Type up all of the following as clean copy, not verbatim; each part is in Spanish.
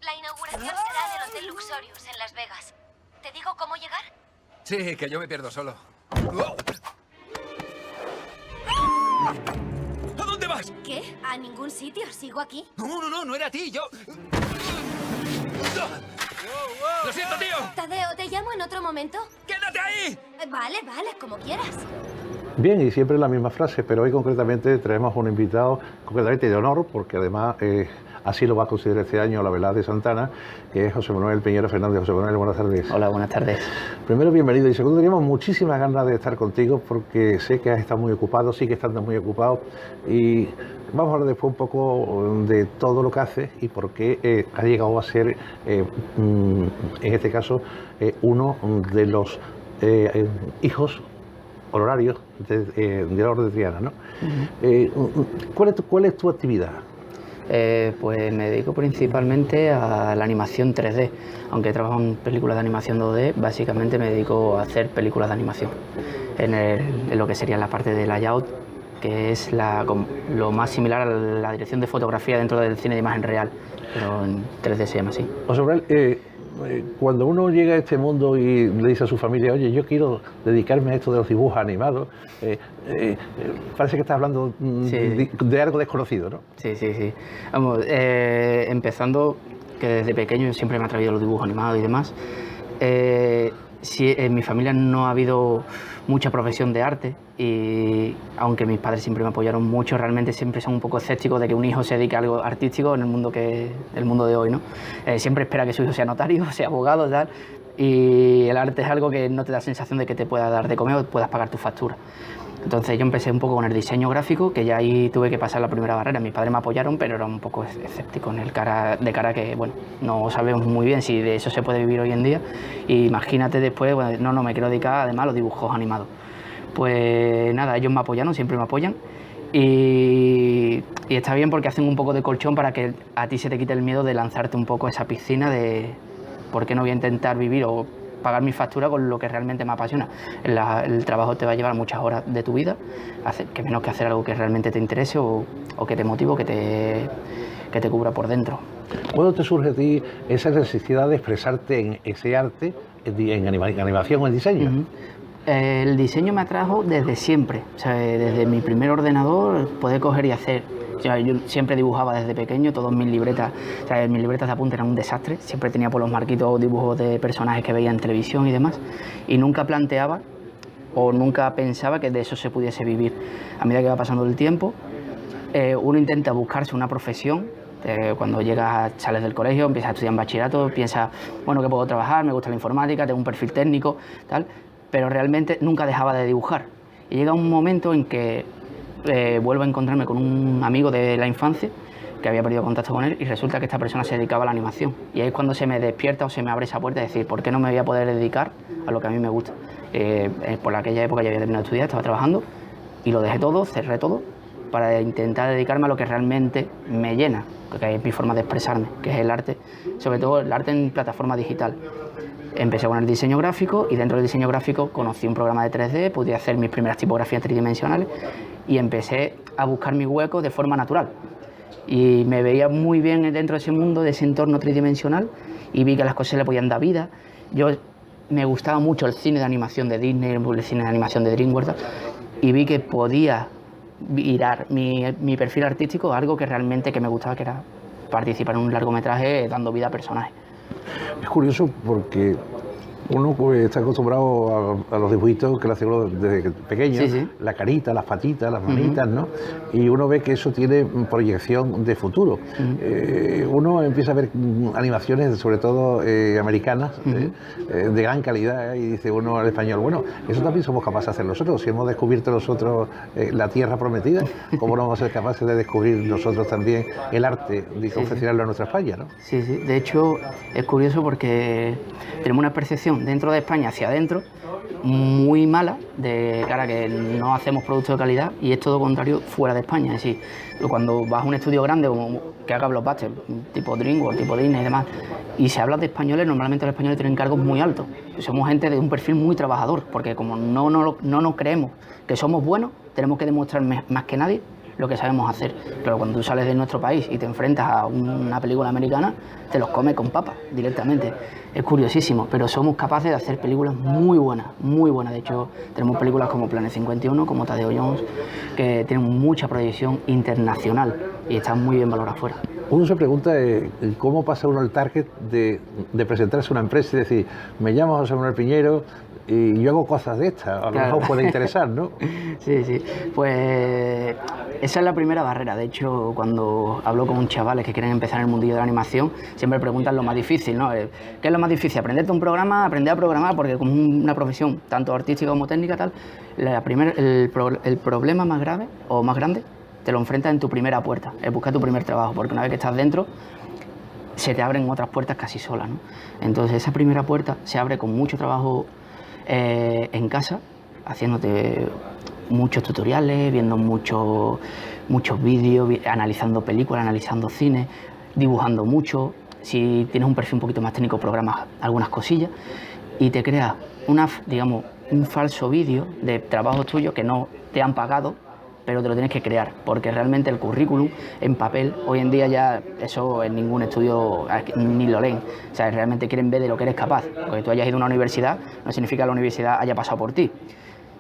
La inauguración será en el Hotel Luxorious, en Las Vegas. ¿Te digo cómo llegar? Sí, que yo me pierdo solo. ¿A dónde vas? ¿Qué? ¿A ningún sitio? ¿Sigo aquí? No era a ti, yo... ¡Lo siento, tío! Tadeo, ¿te llamo en otro momento? ¡Quédate ahí! Vale, como quieras. Bien, y siempre la misma frase, pero hoy concretamente traemos un invitado concretamente de honor, porque además así lo va a considerar este año la velada de Santana, que es José Manuel Piñero Fernández. José Manuel, buenas tardes. Hola, buenas tardes. Primero, bienvenido, y segundo, teníamos muchísimas ganas de estar contigo, porque sé que has estado muy ocupado, sigue estando muy ocupado, y vamos a hablar después un poco de todo lo que haces y por qué has llegado a ser, en este caso, uno de los hijos honorarios de la Orden de Triana, ¿no? ¿Cuál es tu actividad? Pues me dedico principalmente a la animación 3D, aunque trabajo en películas de animación 2D, básicamente me dedico a hacer películas de animación, en lo que sería la parte de layout, que es lo más similar a la dirección de fotografía dentro del cine de imagen real, pero en 3D se llama así. José Manuel, cuando uno llega a este mundo y le dice a su familia, oye, yo quiero dedicarme a esto de los dibujos animados, parece que estás hablando de algo desconocido, ¿no? Sí. Vamos, empezando que desde pequeño siempre me ha atraído los dibujos animados y demás. Sí, en mi familia no ha habido mucha profesión de arte y aunque mis padres siempre me apoyaron mucho, realmente siempre son un poco escépticos de que un hijo se dedique a algo artístico en el mundo de hoy, ¿no? Siempre espera que su hijo sea notario, sea abogado, tal, y el arte es algo que no te da sensación de que te pueda dar de comer o puedas pagar tu factura. Entonces yo empecé un poco con el diseño gráfico, que ya ahí tuve que pasar la primera barrera. Mis padres me apoyaron, pero era un poco escéptico de cara que, bueno, no sabemos muy bien si de eso se puede vivir hoy en día. Y imagínate después, bueno, no me quiero dedicar además a los dibujos animados. Pues nada, ellos me apoyaron, siempre me apoyan. Y está bien porque hacen un poco de colchón para que a ti se te quite el miedo de lanzarte un poco a esa piscina de por qué no voy a intentar vivir o pagar mi factura con lo que realmente me apasiona. El trabajo te va a llevar muchas horas de tu vida, que menos que hacer algo que realmente te interese o que te motive, que te cubra por dentro. ¿Cuándo te surge a ti esa necesidad de expresarte en ese arte, en animación o en diseño? El diseño me atrajo desde siempre, o sea, desde mi primer ordenador poder coger y hacer. O sea, yo siempre dibujaba desde pequeño, todas mis libretas, o sea, mis libretas de apunte eran un desastre, siempre tenía por los marquitos dibujos de personajes que veía en televisión y demás, y nunca planteaba o nunca pensaba que de eso se pudiese vivir. A medida que va pasando el tiempo, uno intenta buscarse una profesión. Cuando sales del colegio, empiezas a estudiar en bachillerato, piensas, bueno, que puedo trabajar, me gusta la informática, tengo un perfil técnico, tal, pero realmente nunca dejaba de dibujar. Y llega un momento en que vuelvo a encontrarme con un amigo de la infancia que había perdido contacto con él y resulta que esta persona se dedicaba a la animación. Y ahí es cuando se me despierta o se me abre esa puerta de decir, ¿por qué no me voy a poder dedicar a lo que a mí me gusta? Por aquella época ya había terminado de estudiar, estaba trabajando y lo dejé todo, cerré todo para intentar dedicarme a lo que realmente me llena, que es mi forma de expresarme, que es el arte, sobre todo el arte en plataforma digital. Empecé con el diseño gráfico y dentro del diseño gráfico conocí un programa de 3D, pude hacer mis primeras tipografías tridimensionales y empecé a buscar mi hueco de forma natural. Y me veía muy bien dentro de ese mundo, de ese entorno tridimensional y vi que las cosas le podían dar vida. Me gustaba mucho el cine de animación de Disney, el cine de animación de DreamWorks y vi que podía virar mi perfil artístico a algo que realmente que me gustaba, que era participar en un largometraje dando vida a personajes. Es curioso porque uno pues, está acostumbrado a los dibujitos que le hacen uno desde pequeño, Sí. la carita, las patitas, las manitas, ¿no? Y uno ve que eso tiene proyección de futuro. Uno empieza a ver animaciones, sobre todo americanas, de gran calidad, y dice uno al español, bueno, eso también somos capaces de hacer nosotros. Si hemos descubierto nosotros la tierra prometida, ¿cómo no vamos a ser capaces de descubrir nosotros también el arte y confeccionarlo a nuestra España, ¿no? Sí. De hecho, es curioso porque tenemos una percepción dentro de España hacia adentro muy mala, de cara a que no hacemos productos de calidad, y es todo contrario fuera de España. Es decir, cuando vas a un estudio grande como que haga blockbusters, tipo DreamWorks, tipo Disney y demás, y se habla de españoles, normalmente los españoles tienen cargos muy altos. Somos gente de un perfil muy trabajador, porque como no nos creemos que somos buenos, tenemos que demostrar más que nadie lo que sabemos hacer. Pero cuando tú sales de nuestro país y te enfrentas a una película americana, te los comes con papas directamente. Es curiosísimo, pero somos capaces de hacer películas muy buenas, muy buenas. De hecho, tenemos películas como Planet 51, como Tadeo Jones, que tienen mucha proyección internacional y están muy bien valoradas fuera. Uno se pregunta cómo pasa uno el target de presentarse a una empresa y decir, me llamo José Manuel Piñero y yo hago cosas de estas, a lo mejor puede interesar, ¿no? Sí, sí, pues esa es la primera barrera. De hecho, cuando hablo con chavales que quieren empezar en el mundillo de la animación, siempre preguntan lo más difícil, ¿no? ¿Qué es lo más difícil? Aprenderte un programa, aprender a programar, porque como una profesión tanto artística como técnica, tal, el problema más grave o más grande te lo enfrentas en tu primera puerta, es buscar tu primer trabajo, porque una vez que estás dentro, se te abren otras puertas casi solas, ¿no? Entonces esa primera puerta se abre con mucho trabajo en casa, haciéndote muchos tutoriales, viendo muchos vídeos, analizando películas, analizando cine, dibujando mucho. Si tienes un perfil un poquito más técnico, programas algunas cosillas y te creas digamos, un falso vídeo de trabajos tuyos que no te han pagado, pero te lo tienes que crear, porque realmente el currículum en papel, hoy en día ya eso en ningún estudio ni lo leen. O sea, realmente quieren ver de lo que eres capaz, porque tú hayas ido a una universidad no significa que la universidad haya pasado por ti,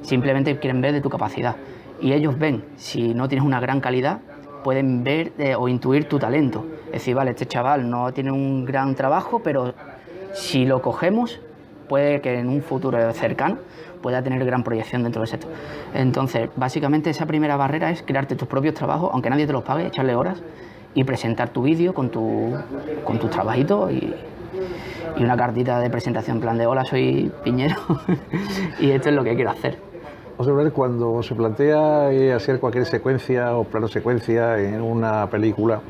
simplemente quieren ver de tu capacidad. Y ellos ven, si no tienes una gran calidad, pueden ver o intuir tu talento. Es decir, vale, este chaval no tiene un gran trabajo, pero si lo cogemos, puede que en un futuro cercano pueda tener gran proyección dentro del sector. Entonces, básicamente esa primera barrera es crearte tus propios trabajos, aunque nadie te los pague, echarle horas y presentar tu vídeo con tus trabajitos y una cartita de presentación en plan de hola, soy Piñero y esto es lo que quiero hacer. José Manuel, cuando se plantea hacer cualquier secuencia o plano secuencia en una película,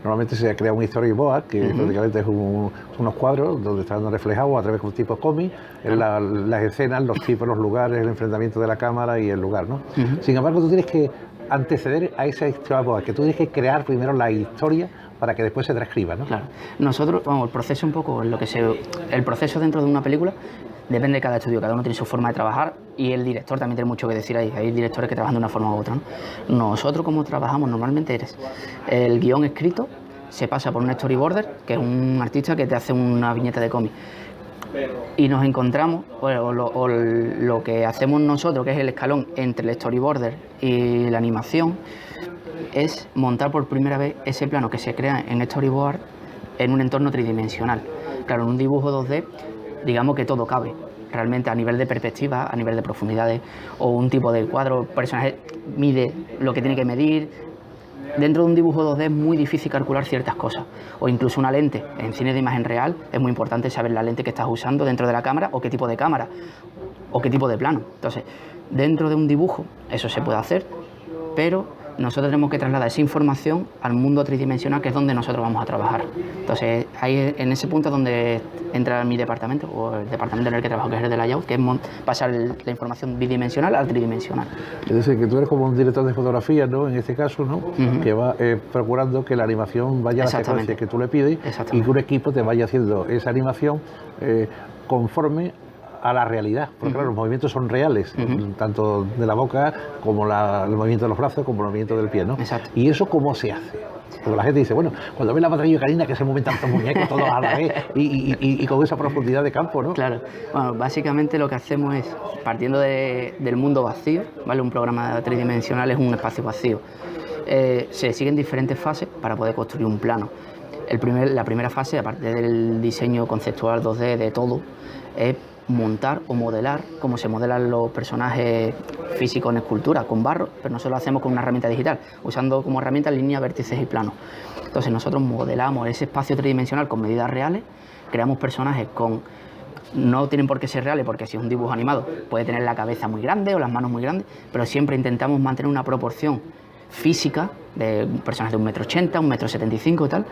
normalmente se crea un storyboard, que prácticamente es unos cuadros donde están reflejados a través de un tipo cómic, las escenas, los tipos, los lugares, el enfrentamiento de la cámara y el lugar, ¿no? Sin embargo, tú tienes que anteceder a ese storyboard, que tú tienes que crear primero la historia para que después se transcriba, ¿no? Claro. Nosotros, vamos, el proceso un poco, el proceso dentro de una película depende de cada estudio, cada uno tiene su forma de trabajar y el director también tiene mucho que decir ahí. Hay directores que trabajan de una forma u otra, ¿no? Nosotros, como trabajamos normalmente, es el guión escrito, se pasa por un storyboarder, que es un artista que te hace una viñeta de cómic. Y nos encontramos, o lo que hacemos nosotros, que es el escalón entre el storyboarder y la animación, es montar por primera vez ese plano que se crea en storyboard en un entorno tridimensional. Claro, en un dibujo 2D, digamos que todo cabe. Realmente a nivel de perspectiva, a nivel de profundidades, o un tipo de cuadro, personaje mide lo que tiene que medir. Dentro de un dibujo 2D es muy difícil calcular ciertas cosas, o incluso una lente. En cine de imagen real es muy importante saber la lente que estás usando dentro de la cámara, o qué tipo de cámara, o qué tipo de plano. Entonces, dentro de un dibujo eso se puede hacer, pero nosotros tenemos que trasladar esa información al mundo tridimensional, que es donde nosotros vamos a trabajar. Entonces, ahí en ese punto es donde entra mi departamento, o el departamento en el que trabajo, que es el de layout, que es pasar la información bidimensional al tridimensional. Es decir, que tú eres como un director de fotografía, ¿no? En este caso, ¿no? Que va procurando que la animación vaya a la secuencia que tú le pides y que un equipo te vaya haciendo esa animación conforme a la realidad, porque claro, los movimientos son reales, tanto de la boca como el movimiento de los brazos, como el movimiento del pie, ¿no? Exacto. ¿Y eso cómo se hace? Porque la gente dice, bueno, cuando ve la batalla de Karina, que se mueven tantos muñecos, todos a la vez, y con esa profundidad de campo, ¿no? Claro. Bueno, básicamente lo que hacemos es, partiendo del mundo vacío, ¿vale? Un programa tridimensional es un espacio vacío. Se siguen diferentes fases para poder construir un plano. La primera fase, aparte del diseño conceptual 2D de todo, es montar o modelar, como se modelan los personajes físicos en escultura, con barro, pero nosotros lo hacemos con una herramienta digital, usando como herramienta líneas, vértices y planos. Entonces nosotros modelamos ese espacio tridimensional con medidas reales, creamos personajes no tienen por qué ser reales, porque si es un dibujo animado puede tener la cabeza muy grande o las manos muy grandes, pero siempre intentamos mantener una proporción física de un personaje de 1,80 m, 1,75 m y tal,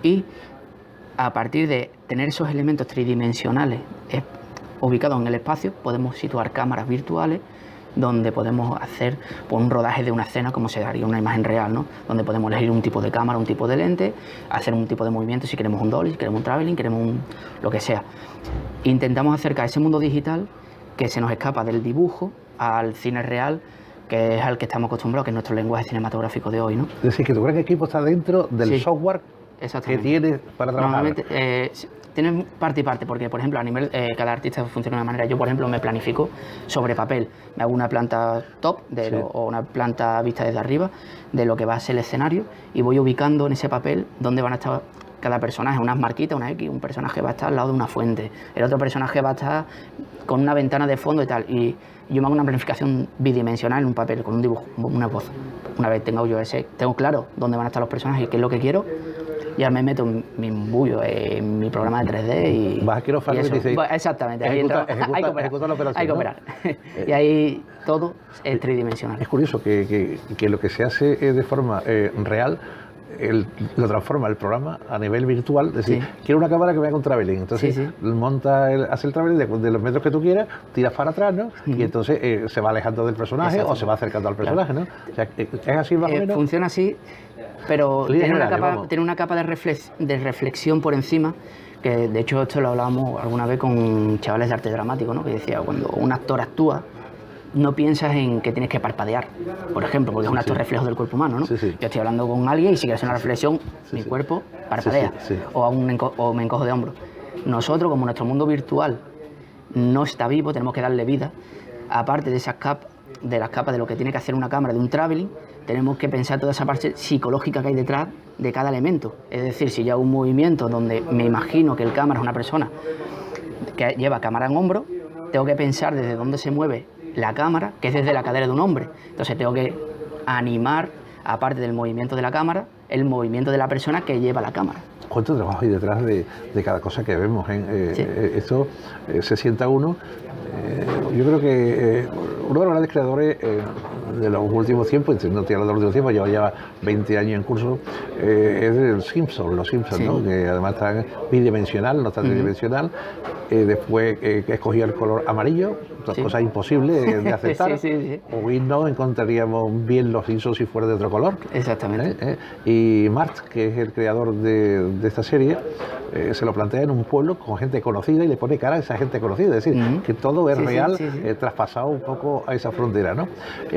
y a partir de tener esos elementos tridimensionales ubicados en el espacio, podemos situar cámaras virtuales donde podemos hacer un rodaje de una escena como se haría una imagen real, ¿no? Donde podemos elegir un tipo de cámara, un tipo de lente, hacer un tipo de movimiento, si queremos un dolly, si queremos un traveling, queremos lo que sea. Intentamos acercar ese mundo digital que se nos escapa del dibujo al cine real que es al que estamos acostumbrados, que es nuestro lenguaje cinematográfico de hoy, ¿no? Es decir, que tu gran equipo está dentro del Sí. software que Exactamente. tienes para trabajar. Normalmente tienes parte y parte, porque por ejemplo a nivel, cada artista funciona de una manera. Yo por ejemplo me planifico sobre papel, me hago una planta top Sí. o una planta vista desde arriba de lo que va a ser el escenario y voy ubicando en ese papel dónde van a estar cada personaje, unas marquitas, una X, un personaje va a estar al lado de una fuente, el otro personaje va a estar con una ventana de fondo y tal, y yo me hago una planificación bidimensional en un papel, con un dibujo, una voz. Una vez tengo tengo claro dónde van a estar los personajes y qué es lo que quiero, ya me meto mi embullo en mi programa de 3D y... Vas a quirófano y eso. y dices, Bueno, exactamente, ahí ejecuta entra- la operación, hay que ¿no? operar. Y ahí todo es tridimensional. Es curioso que lo que se hace de forma real lo transforma el programa a nivel virtual. Es decir, Sí. quiero una cámara que me haga un traveling. Entonces Sí, hace el traveling de los metros que tú quieras, tiras para atrás, ¿no? Ujú. Y entonces se va alejando del personaje Exacto. o se va acercando al personaje, ¿no? O sea, es así más o menos. Funciona así, pero Líneas tiene una generales, capa, vamos. tiene una capa de reflexión por encima, que de hecho esto lo hablábamos alguna vez con chavales de arte dramático, ¿no? Que decía, cuando un actor actúa, no piensas en que tienes que parpadear, por ejemplo, porque es un acto sí. reflejo del cuerpo humano, ¿no? Sí, sí. Yo estoy hablando con alguien y si quieres hacer una reflexión, Sí, mi sí. cuerpo parpadea, Sí, sí, sí. o me encojo de hombros. Nosotros, como nuestro mundo virtual no está vivo, tenemos que darle vida, aparte de esas capas, de las capas de lo que tiene que hacer una cámara de un traveling, tenemos que pensar toda esa parte psicológica que hay detrás de cada elemento. Es decir, si yo hago un movimiento donde me imagino que el cámara es una persona que lleva cámara en hombro, tengo que pensar desde dónde se mueve la cámara, que es desde la cadera de un hombre. Entonces tengo que animar, aparte del movimiento de la cámara, el movimiento de la persona que lleva la cámara. ¿Cuánto trabajo hay detrás de cada cosa que vemos? Sí. Esto se sienta uno. Yo creo que uno de los grandes creadores de los últimos tiempos, no estoy hablando de los últimos tiempos, lleva 20 años en curso, es el Simpson, los Simpsons, Sí. ¿no? Que además están bidimensional, no está tridimensional. Después que escogió el color amarillo, Sí. cosa imposible de aceptar. Sí, sí, sí. Hoy no encontraríamos bien los Simpsons si fuera de otro color. Exactamente. Y Mart, que es el creador de esta serie, se lo plantea en un pueblo con gente conocida y le pone cara a esa gente conocida. Es decir, Ujú. que todo es Sí, sí, real, sí, sí. traspasado un poco a esa frontera, ¿no?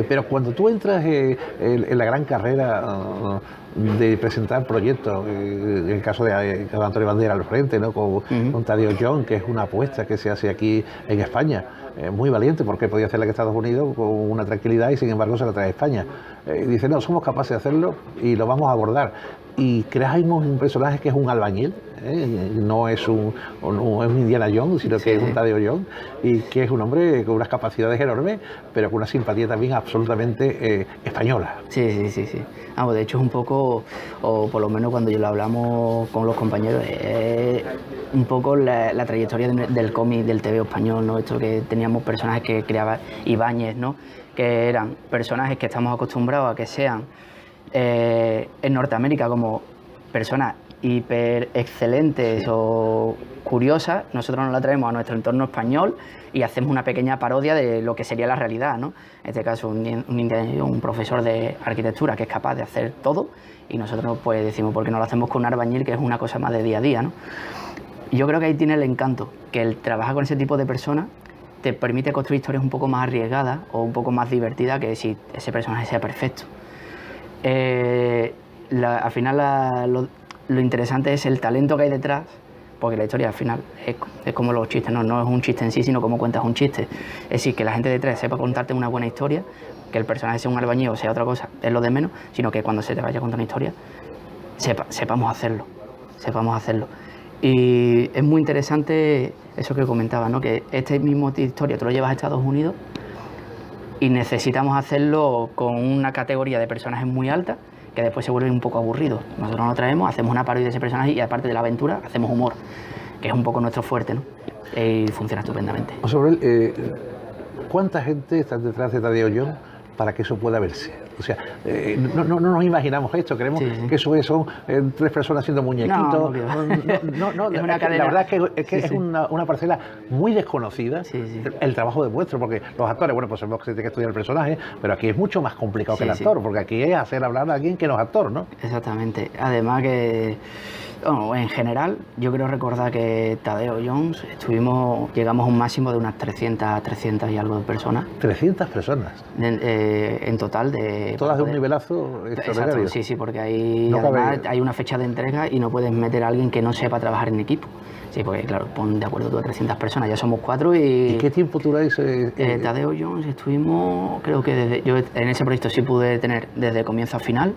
Pero cuando tú entras en la gran carrera de presentar proyectos, en el caso de Antonio Bandera al frente, ¿no? Con Tadeo Young, que es una apuesta que se hace aquí en España, muy valiente, porque podía hacerla en Estados Unidos con una tranquilidad y sin embargo se la trae a España. Dice, no, somos capaces de hacerlo y lo vamos a abordar. Y creamos un personaje que es un albañil, no es un Indiana Jones, sino que es un Tadeo Young, y que es un hombre con unas capacidades enormes, pero con una simpatía también absolutamente española. Sí. Vamos, de hecho es un poco, o por lo menos cuando yo lo hablamos con los compañeros, es un poco la trayectoria del cómic del TVO español, ¿no? Esto que teníamos personajes que creaba Ibáñez, ¿no? Que eran personajes que estamos acostumbrados a que sean en Norteamérica como personas hiper excelentes o curiosas, nosotros nos la traemos a nuestro entorno español y hacemos una pequeña parodia de lo que sería la realidad, ¿no? En este caso un profesor de arquitectura que es capaz de hacer todo y nosotros pues decimos, ¿por qué no lo hacemos con un albañil, que es una cosa más de día a día, ¿no? Y yo creo que ahí tiene el encanto, que el trabajar con ese tipo de personas te permite construir historias un poco más arriesgadas o un poco más divertidas que si ese personaje sea perfecto. Al final lo interesante es el talento que hay detrás, porque la historia al final es como los chistes, no es un chiste en sí, sino cómo cuentas un chiste. Es decir, que la gente detrás sepa contarte una buena historia, que el personaje sea un albañil o sea otra cosa, es lo de menos, sino que cuando se te vaya a contar una historia, sepamos hacerlo. Y es muy interesante eso que comentaba, ¿no? Que este mismo tipo de historia tú lo llevas a Estados Unidos y necesitamos hacerlo con una categoría de personajes muy alta que después se vuelve un poco aburrido. Nosotros lo traemos, hacemos una parodia de ese personaje y aparte de la aventura hacemos humor, que es un poco nuestro fuerte, ¿no? Y funciona estupendamente. Sobre ¿cuánta gente está detrás de Tadeo Young para que eso pueda verse? O sea, no nos imaginamos esto, creemos que eso son tres personas haciendo muñequitos. No, Es una cadena. La verdad es que es una parcela muy desconocida. El trabajo de vuestro, porque los actores, bueno, pues sabemos que se tiene que estudiar el personaje, pero aquí es mucho más complicado que el actor, porque aquí es hacer hablar a alguien que no es actor, ¿no? Exactamente. Además que Bueno, en general, yo creo recordar que Tadeo Jones llegamos a un máximo de unas 300 y algo de personas. 300 personas. En total de... Todas de un nivelazo extraordinario. Exacto, sí, porque hay, No además, cabe... hay una fecha de entrega y no puedes meter a alguien que no sepa trabajar en equipo. Sí, porque claro, pon de acuerdo tú a 300 personas, ya somos 4 y... ¿Y qué tiempo duráis? Tadeo Jones estuvimos, creo que yo en ese proyecto sí pude tener desde comienzo a final,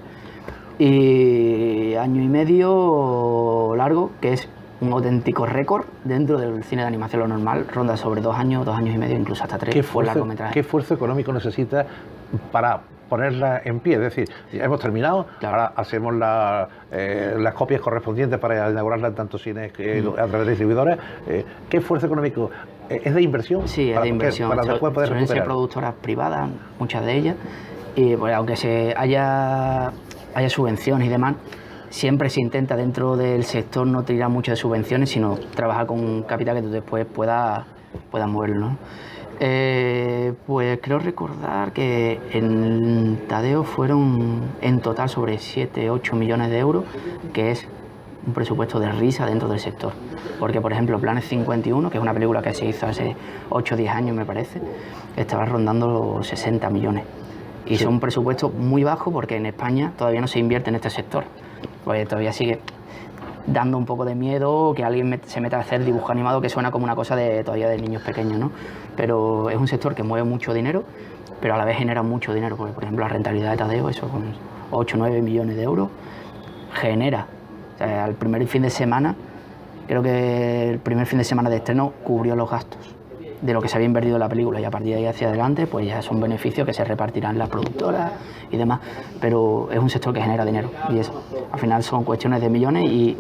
y año y medio largo, que es un auténtico récord dentro del cine de animación. Lo normal ronda sobre 2 años y medio, incluso hasta 3 por largometraje. ¿Qué esfuerzo económico necesita para ponerla en pie? Es decir, ya hemos terminado, claro. Ahora hacemos las copias correspondientes para inaugurarla en tantos cines a través de distribuidoras. ¿Qué esfuerzo económico? ¿Es de inversión? Sí, es de inversión. Para después poder suelen recuperar. ser productoras privadas, muchas de ellas, y pues, aunque haya subvenciones y demás, siempre se intenta dentro del sector no tirar mucho de subvenciones, sino trabajar con capital que tú después puedas moverlo, ¿no? Pues creo recordar que en Tadeo fueron en total sobre 7-8 millones de euros, que es un presupuesto de risa dentro del sector. Porque, por ejemplo, Planet 51, que es una película que se hizo hace 8 o 10 años, me parece, estaba rondando los 60 millones. Y sí, son presupuestos muy bajos porque en España todavía no se invierte en este sector. Pues todavía sigue dando un poco de miedo que alguien se meta a hacer dibujo animado, que suena como una cosa todavía de niños pequeños, ¿no? Pero es un sector que mueve mucho dinero, pero a la vez genera mucho dinero, porque por ejemplo la rentabilidad de Tadeo, eso con 8 o 9 millones de euros, genera. O sea, al primer fin de semana, creo que el primer fin de semana de estreno cubrió los gastos de lo que se había invertido en la película, y a partir de ahí hacia adelante pues ya son beneficios que se repartirán las productoras y demás, pero es un sector que genera dinero, y eso al final son cuestiones de millones y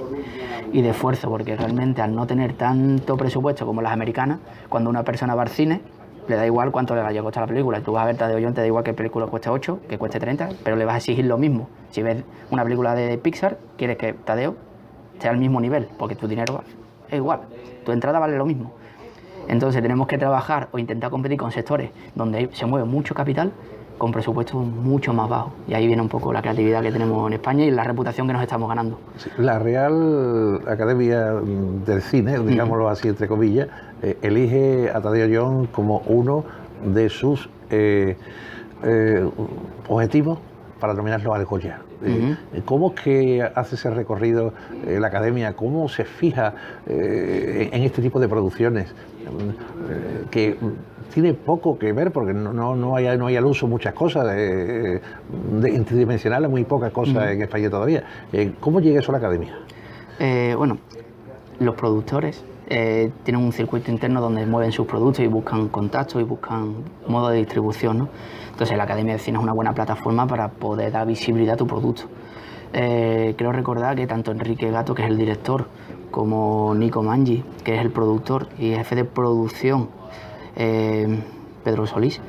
de esfuerzo, porque realmente al no tener tanto presupuesto como las americanas, cuando una persona va al cine le da igual cuánto le vaya a costar la película. Tú vas a ver Tadeo Jones, te da igual que la película cueste 8, que cueste 30, pero le vas a exigir lo mismo. Si ves una película de Pixar, quieres que Tadeo esté al mismo nivel, porque tu dinero es igual, tu entrada vale lo mismo. Entonces tenemos que trabajar o intentar competir con sectores donde se mueve mucho capital con presupuestos mucho más bajos. Y ahí viene un poco la creatividad que tenemos en España y la reputación que nos estamos ganando. Sí, la Real Academia del Cine, digámoslo así entre comillas, elige a Tadeo Jones como uno de sus objetivos para nominarlo al Goya. ¿Cómo es que hace ese recorrido la Academia? ¿Cómo se fija en este tipo de producciones? Que tiene poco que ver, porque no hay al uso muchas cosas, interdimensionales, muy pocas cosas en España todavía. ¿Cómo llega eso a la Academia? Bueno, los productores tienen un circuito interno donde mueven sus productos y buscan contactos y buscan modo de distribución, ¿no? Entonces la Academia de Cine es una buena plataforma para poder dar visibilidad a tu producto. Creo recordar que tanto Enrique Gato, que es el director, como Nico Mangi, que es el productor y jefe de producción, Pedro Solís,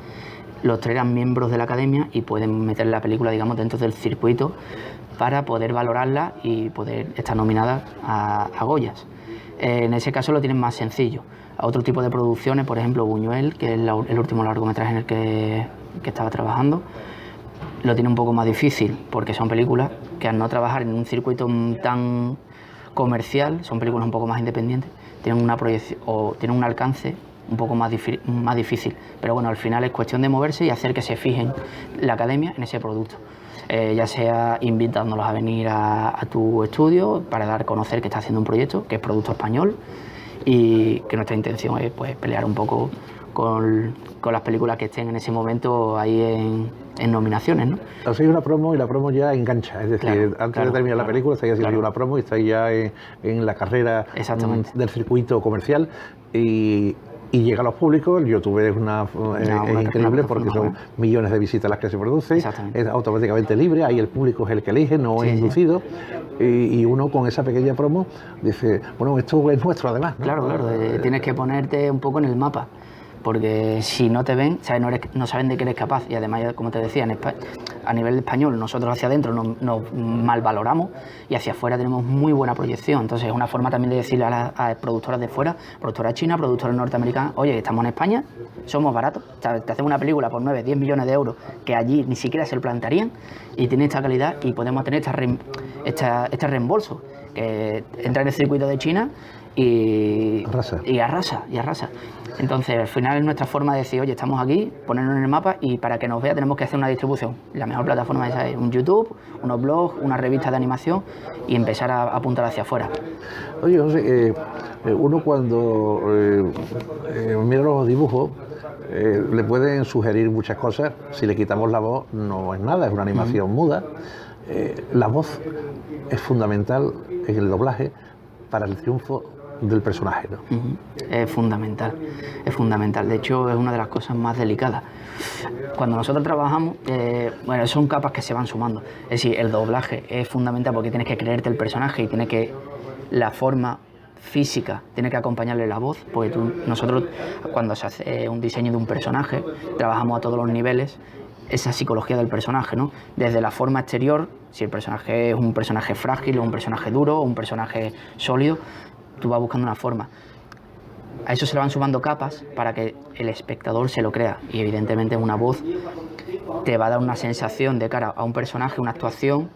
los 3 eran miembros de la Academia y pueden meter la película, digamos, dentro del circuito para poder valorarla y poder estar nominada a Goyas. En ese caso lo tienen más sencillo. A otro tipo de producciones, por ejemplo Buñuel, que es el último largometraje en el que estaba trabajando, lo tiene un poco más difícil, porque son películas que al no trabajar en un circuito tan comercial, son películas un poco más independientes, tienen una proyección o tienen un alcance un poco más difícil, pero bueno, al final es cuestión de moverse y hacer que se fijen la Academia en ese producto, ya sea invitándolos a venir a tu estudio para dar a conocer que está haciendo un proyecto que es producto español, y que nuestra intención es pues pelear un poco con las películas que estén en ese momento ahí en nominaciones, ¿no? Hacéis una promo y la promo ya engancha, es decir, antes de terminar la película estáis haciendo una promo y estáis ya en la carrera del circuito comercial y llega a los públicos. El YouTube es increíble porque son millones de visitas las que se producen, es automáticamente libre, ahí el público es el que elige, no es inducido, y uno con esa pequeña promo dice, bueno, esto es nuestro además, ¿no? Claro, tienes que ponerte un poco en el mapa, porque si no te ven, ¿sabes? No saben de qué eres capaz, y además, como te decía, a nivel español nosotros hacia adentro nos malvaloramos y hacia afuera tenemos muy buena proyección. Entonces es una forma también de decirle a productoras de fuera, productoras chinas, productoras norteamericanas, oye, estamos en España, somos baratos, te hacemos una película por 9, 10 millones de euros que allí ni siquiera se lo plantearían, y tiene esta calidad y podemos tener este reembolso. que entra en el circuito de China y arrasa. arrasa. Entonces, al final es nuestra forma de decir, oye, estamos aquí, ponernos en el mapa y para que nos vea tenemos que hacer una distribución. La mejor plataforma esa es un YouTube, unos blogs, una revista de animación y empezar a apuntar hacia afuera. Oye, José, uno cuando mira los dibujos le pueden sugerir muchas cosas. Si le quitamos la voz no es nada, es una animación muda. La voz es fundamental en el doblaje para el triunfo del personaje, ¿no? Es fundamental, es fundamental. De hecho, es una de las cosas más delicadas. Cuando nosotros trabajamos, bueno, son capas que se van sumando. Es decir, el doblaje es fundamental porque tienes que creerte el personaje y tiene que la forma física tiene que acompañarle la voz, porque nosotros cuando se hace un diseño de un personaje trabajamos a todos los niveles esa psicología del personaje, ¿no? Desde la forma exterior, si el personaje es un personaje frágil o un personaje duro o un personaje sólido, tú vas buscando una forma. A eso se le van sumando capas para que el espectador se lo crea y evidentemente una voz te va a dar una sensación de cara a un personaje, una actuación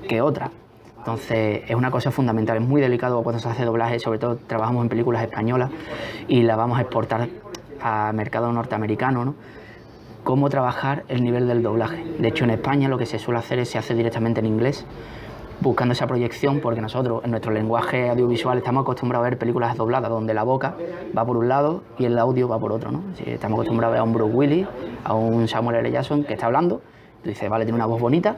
que otra. Entonces es una cosa fundamental, es muy delicado cuando se hace doblaje, sobre todo trabajamos en películas españolas y la vamos a exportar a mercado norteamericano, ¿no? Cómo trabajar el nivel del doblaje. De hecho en España lo que se suele hacer es se hace directamente en inglés, buscando esa proyección, porque nosotros en nuestro lenguaje audiovisual estamos acostumbrados a ver películas dobladas donde la boca va por un lado y el audio va por otro, ¿no? Si estamos acostumbrados a ver a un Bruce Willis, a un Samuel L. Jackson que está hablando, tú dices, vale, tiene una voz bonita,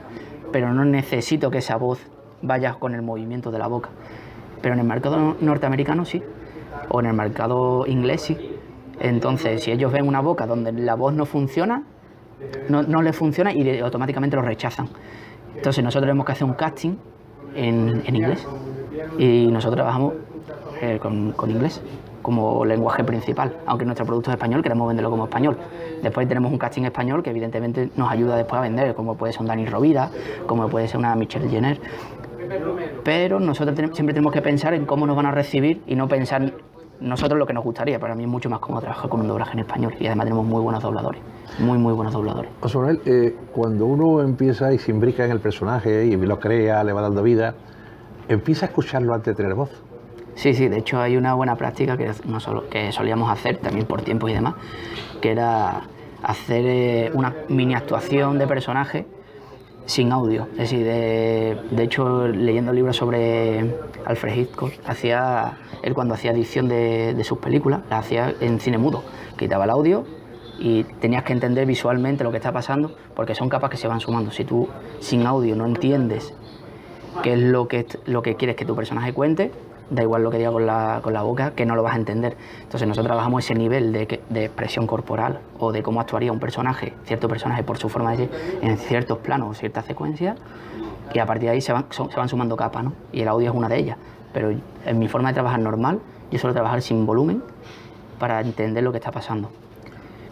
pero no necesito que esa voz vaya con el movimiento de la boca. Pero en el mercado norteamericano sí, o en el mercado inglés sí. Entonces, si ellos ven una boca donde la voz no funciona, no les funciona y automáticamente lo rechazan. Entonces nosotros tenemos que hacer un casting en inglés y nosotros trabajamos con inglés como lenguaje principal, aunque nuestro producto es español, queremos venderlo como español. Después tenemos un casting español que evidentemente nos ayuda después a vender, como puede ser un Dani Rovira, como puede ser una Michelle Jenner. Pero nosotros siempre tenemos que pensar en cómo nos van a recibir y no pensar nosotros lo que nos gustaría. Para mí es mucho más cómodo trabajar con un doblaje en español y además tenemos muy buenos dobladores, muy buenos dobladores. José Manuel, cuando uno empieza y se imbrica en el personaje y lo crea, le va dando vida, empieza a escucharlo antes de tener voz. Sí, de hecho hay una buena práctica que solíamos hacer también por tiempo y demás, que era hacer una mini actuación de personaje sin audio. Es decir, de hecho leyendo libros sobre Alfred Hitchcock, él cuando hacía edición de sus películas, la hacía en cine mudo, quitaba el audio y tenías que entender visualmente lo que está pasando, porque son capas que se van sumando. Si tú sin audio no entiendes qué es lo que quieres que tu personaje cuente, da igual lo que diga con la boca, que no lo vas a entender. Entonces nosotros trabajamos ese nivel de expresión corporal o de cómo actuaría un personaje, cierto personaje por su forma de ser, en ciertos planos o ciertas secuencias, y a partir de ahí se van sumando capas, ¿no? Y el audio es una de ellas. Pero en mi forma de trabajar normal, yo suelo trabajar sin volumen para entender lo que está pasando.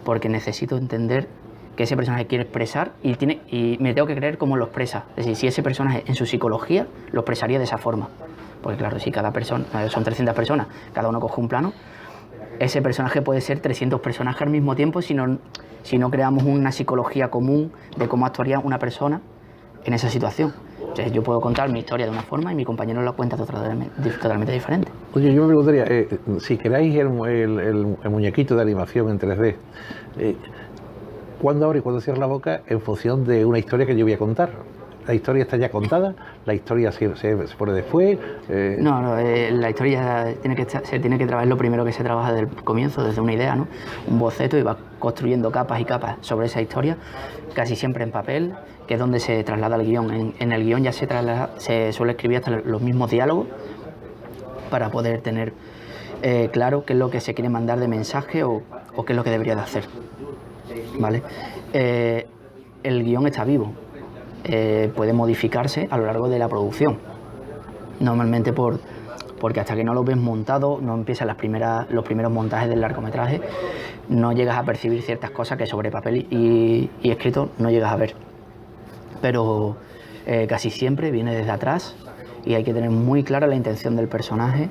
Porque necesito entender que ese personaje quiere expresar y me tengo que creer cómo lo expresa. Es decir, si ese personaje en su psicología lo expresaría de esa forma. Porque claro, si cada persona, son 300 personas, cada uno coge un plano, ese personaje puede ser 300 personajes al mismo tiempo si no creamos una psicología común de cómo actuaría una persona en esa situación. Entonces yo puedo contar mi historia de una forma y mi compañero la cuenta totalmente diferente. Oye, yo me preguntaría, si queráis el muñequito de animación en 3D, ¿cuándo abre y cuándo cierra la boca en función de una historia que yo voy a contar? ¿La historia está ya contada? ¿La historia se pone después? No, la historia se tiene que trabajar, lo primero que se trabaja desde el comienzo, desde una idea, ¿no? Un boceto, y va construyendo capas y capas sobre esa historia, casi siempre en papel, que es donde se traslada el guión. En el guión ya se suele escribir hasta los mismos diálogos para poder tener claro qué es lo que se quiere mandar de mensaje o qué es lo que debería de hacer, ¿vale? El guión está vivo. Puede modificarse a lo largo de la producción, normalmente porque hasta que no lo ves montado, no empiezan los primeros montajes del largometraje, no llegas a percibir ciertas cosas que sobre papel y escrito no llegas a ver, pero casi siempre viene desde atrás y hay que tener muy clara la intención del personaje,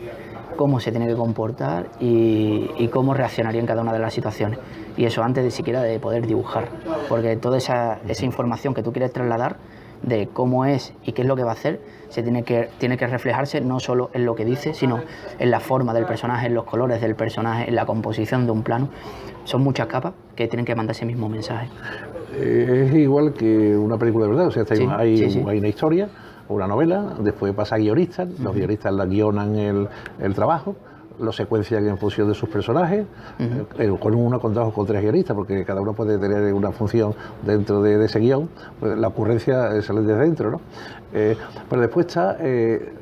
cómo se tiene que comportar y cómo reaccionaría en cada una de las situaciones. Y eso antes de siquiera de poder dibujar, porque toda esa información que tú quieres trasladar de cómo es y qué es lo que va a hacer, tiene que reflejarse no solo en lo que dice, sino en la forma del personaje, en los colores del personaje, en la composición de un plano. Son muchas capas que tienen que mandar ese mismo mensaje. Es igual que una película de verdad, o sea, Sí, hay una historia, una novela, después pasa a guionistas, los guionistas la guionan el trabajo, lo secuencian en función de sus personajes, con uno, con dos o con tres guionistas, porque cada uno puede tener una función dentro de ese guión, pues la ocurrencia sale desde dentro, ¿no? Pero después está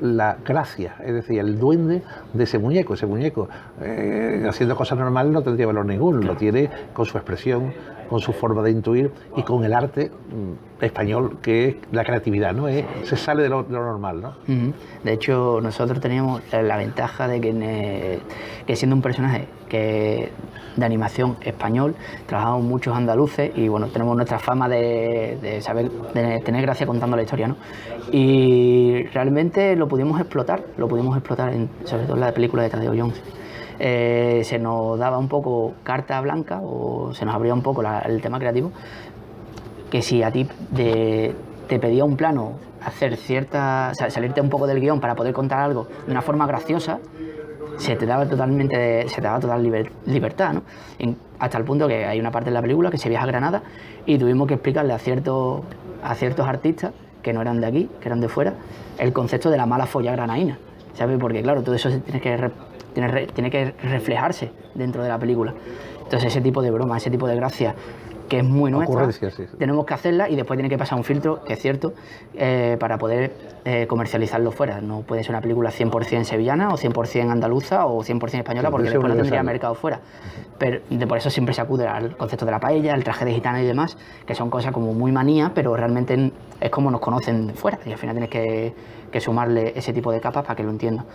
la gracia, es decir, el duende de ese muñeco haciendo cosas normales no tendría valor ninguno, lo tiene con su expresión, con su forma de intuir y con el arte español, que es la creatividad, ¿no? Se sale de lo normal, ¿no? De hecho, nosotros teníamos la ventaja de que siendo un personaje de animación español, trabajamos muchos andaluces y bueno, tenemos nuestra fama de saber, de tener gracia contando la historia, ¿no? Y realmente lo pudimos explotar sobre todo en la película de Tadeo Jones. Se nos daba un poco carta blanca o se nos abría un poco el tema creativo, que si a ti te pedía un plano hacer salirte un poco del guión para poder contar algo de una forma graciosa, se te daba total libertad, ¿no? Hasta el punto que hay una parte de la película que se viaja a Granada y tuvimos que explicarle a ciertos artistas que no eran de aquí, que eran de fuera, el concepto de la mala folla granaína, ¿sabes? Porque claro, todo eso tiene que reflejarse dentro de la película. Entonces ese tipo de broma, ese tipo de gracia, que es muy nuestra, tenemos que hacerla y después tiene que pasar un filtro, que es cierto, para poder comercializarlo fuera. No puede ser una película 100% sevillana o 100% andaluza o 100% española, porque después no tendría mercado fuera. Pero por eso siempre se acude al concepto de la paella, el traje de gitana y demás, que son cosas como muy manía, pero realmente es como nos conocen fuera y al final tienes que sumarle ese tipo de capas para que lo entiendan.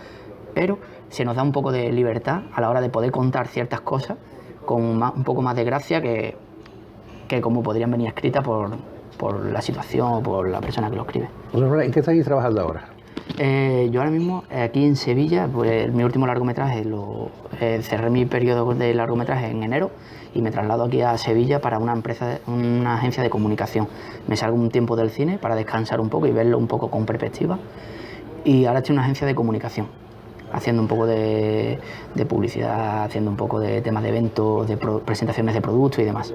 Pero se nos da un poco de libertad a la hora de poder contar ciertas cosas con un poco más de gracia que como podrían venir escritas por la situación o por la persona que lo escribe. ¿En qué estáis trabajando ahora? Yo ahora mismo aquí en Sevilla, pues mi último largometraje cerré mi periodo de largometraje en enero y me traslado aquí a Sevilla para una agencia de comunicación. Me salgo un tiempo del cine para descansar un poco y verlo un poco con perspectiva, y ahora estoy en una agencia de comunicación, haciendo un poco de publicidad, haciendo un poco de temas de eventos, de presentaciones de productos y demás.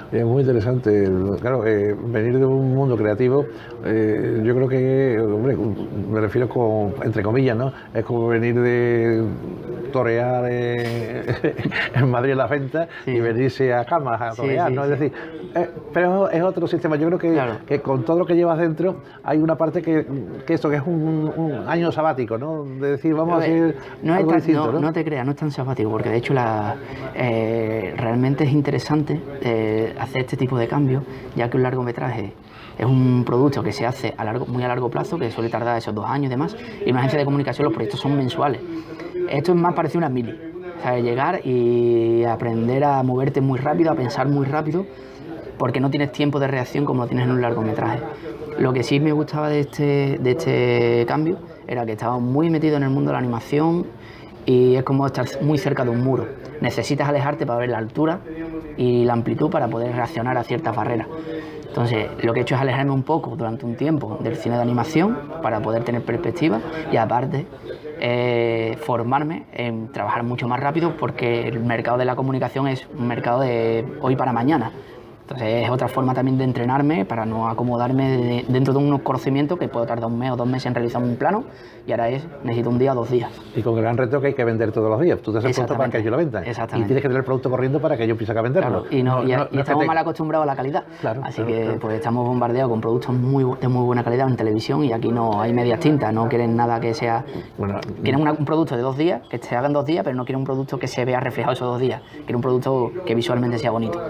Es muy interesante, claro, venir de un mundo creativo, yo creo que, hombre, me refiero entre comillas, ¿no? Es como venir de torear en Madrid en la venta y venirse a Camas a torear, ¿no? Es decir, pero es otro sistema. Yo creo que con todo lo que llevas dentro hay una parte que esto que es un año sabático, ¿no? De decir, vamos a hacer algo distinto, ¿no? No te creas, no es tan sabático, porque de hecho realmente es interesante hacer este tipo de cambios, ya que un largometraje es un producto que se hace muy a largo plazo, que suele tardar esos 2 años y demás, y en una agencia de comunicación los proyectos son mensuales. Esto es más parecido a una mili, ¿sabes? Llegar y aprender a moverte muy rápido, a pensar muy rápido, porque no tienes tiempo de reacción como lo tienes en un largometraje. Lo que sí me gustaba de este cambio era que estaba muy metido en el mundo de la animación y es como estar muy cerca de un muro. Necesitas alejarte para ver la altura y la amplitud para poder reaccionar a ciertas barreras. Entonces, lo que he hecho es alejarme un poco durante un tiempo del cine de animación para poder tener perspectiva y aparte formarme en trabajar mucho más rápido, porque el mercado de la comunicación es un mercado de hoy para mañana. Entonces es otra forma también de entrenarme para no acomodarme dentro de unos conocimientos que puedo tardar 1 mes o 2 meses en realizar un plano, y ahora necesito 1 día o 2 días. Y con el gran reto que hay que vender todos los días. Tú te haces pronto para que ellos lo vendan. Exactamente. Y tienes que tener el producto corriendo para que ellos empiecen a venderlo. Claro. Y estamos mal acostumbrados a la calidad. Así que pues estamos bombardeados con productos de muy buena calidad en televisión, y aquí no hay medias tintas, no quieren nada que sea... quieren un producto de 2 días, que se haga en 2 días, pero no quieren un producto que se vea reflejado esos 2 días. Quieren un producto que visualmente sea bonito.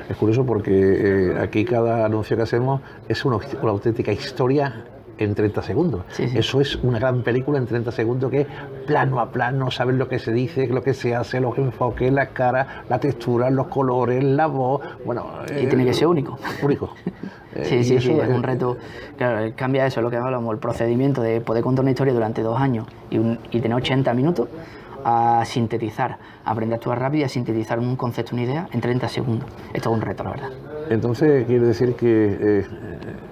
Es curioso porque aquí cada anuncio que hacemos es una auténtica historia en 30 segundos. Eso es una gran película en 30 segundos, que es plano a plano, saber lo que se dice, lo que se hace, los enfoques, la cara, la textura, los colores, la voz. Bueno, y tiene que ser único. Único. Sí, es un reto. Claro, cambia eso, lo que hablamos, el procedimiento de poder contar una historia durante 2 años y tener 80 minutos, a sintetizar, a aprender a actuar rápido y a sintetizar un concepto, una idea en 30 segundos. Esto es un reto, la verdad. Entonces, quiere decir que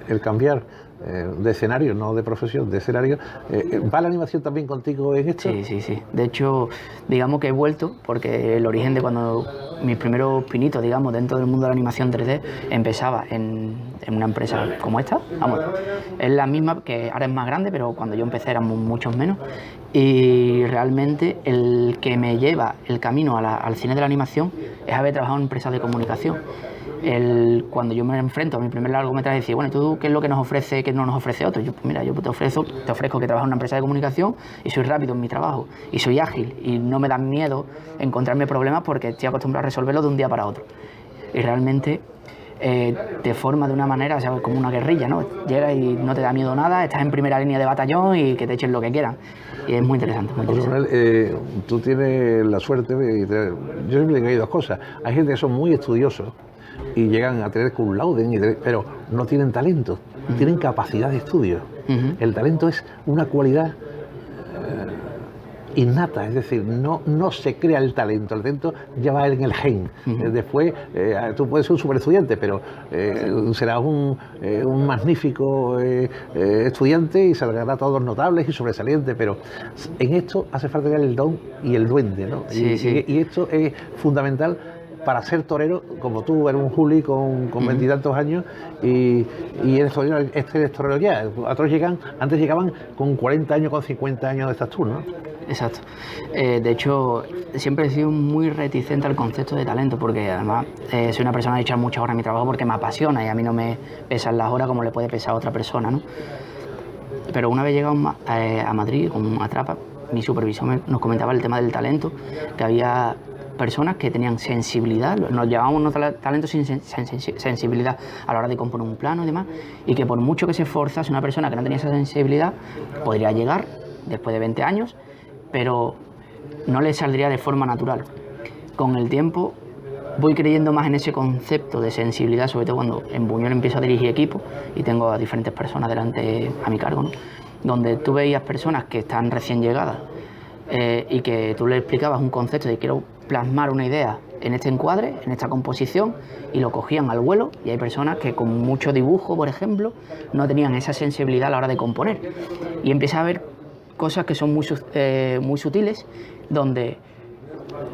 el cambiar de escenario, no de profesión, de escenario. ¿Va la animación también contigo en esto? Sí, sí, sí. De hecho, digamos que he vuelto, porque el origen de cuando mis primeros pinitos, digamos, dentro del mundo de la animación 3D, empezaba en una empresa como esta. Vamos, es la misma, que ahora es más grande, pero cuando yo empecé éramos muchos menos. Y realmente el que me lleva el camino al cine de la animación es haber trabajado en empresas de comunicación. Cuando yo me enfrento a mi primer largometraje, decía, bueno, ¿tú qué es lo que nos ofrece, que no nos ofrece otro? Yo, pues mira, yo te ofrezco que trabajo en una empresa de comunicación y soy rápido en mi trabajo y soy ágil y no me dan miedo encontrarme problemas porque estoy acostumbrado a resolverlo de un día para otro. Y realmente te forma de una manera, ¿sabes? Como una guerrilla, ¿no? Llegas y no te da miedo nada, estás en primera línea de batallón y que te echen lo que quieran. Y es muy interesante. Muy interesante. Tú tienes la suerte, yo siempre digo que hay dos cosas. Hay gente que son muy estudiosos y llegan a tener cum laude, pero no tienen talento, tienen capacidad de estudio. El talento es una cualidad innata, es decir, no se crea el talento ya va en el gen. Después tú puedes ser un super estudiante, pero serás un magnífico estudiante y saldrán todos notables y sobresalientes, pero en esto hace falta tener el don y el duende, ¿no? Y esto es fundamental para ser torero, como tú, eres un Juli con 20 y tantos años y eres torero ya. Antes llegaban con 40 años, con 50 años estás tú, ¿no? Exacto. De hecho, siempre he sido muy reticente al concepto de talento, porque además soy una persona de echar muchas horas en mi trabajo porque me apasiona y a mí no me pesan las horas como le puede pesar a otra persona, ¿no? Pero una vez llegado a Madrid con Atrapa, mi supervisor nos comentaba el tema del talento, que había personas que tenían sensibilidad, nos llamábamos talento sin sensibilidad a la hora de componer un plano y demás, y que por mucho que se esforzase una persona que no tenía esa sensibilidad, podría llegar después de 20 años, pero no le saldría de forma natural. Con el tiempo voy creyendo más en ese concepto de sensibilidad, sobre todo cuando en Buñuel empiezo a dirigir equipos y tengo a diferentes personas delante a mi cargo, ¿no? Donde tú veías personas que están recién llegadas y que tú le explicabas un concepto de quiero plasmar una idea en este encuadre, en esta composición, y lo cogían al vuelo, y hay personas que con mucho dibujo, por ejemplo, no tenían esa sensibilidad a la hora de componer. Y empieza a haber cosas que son muy sutiles, donde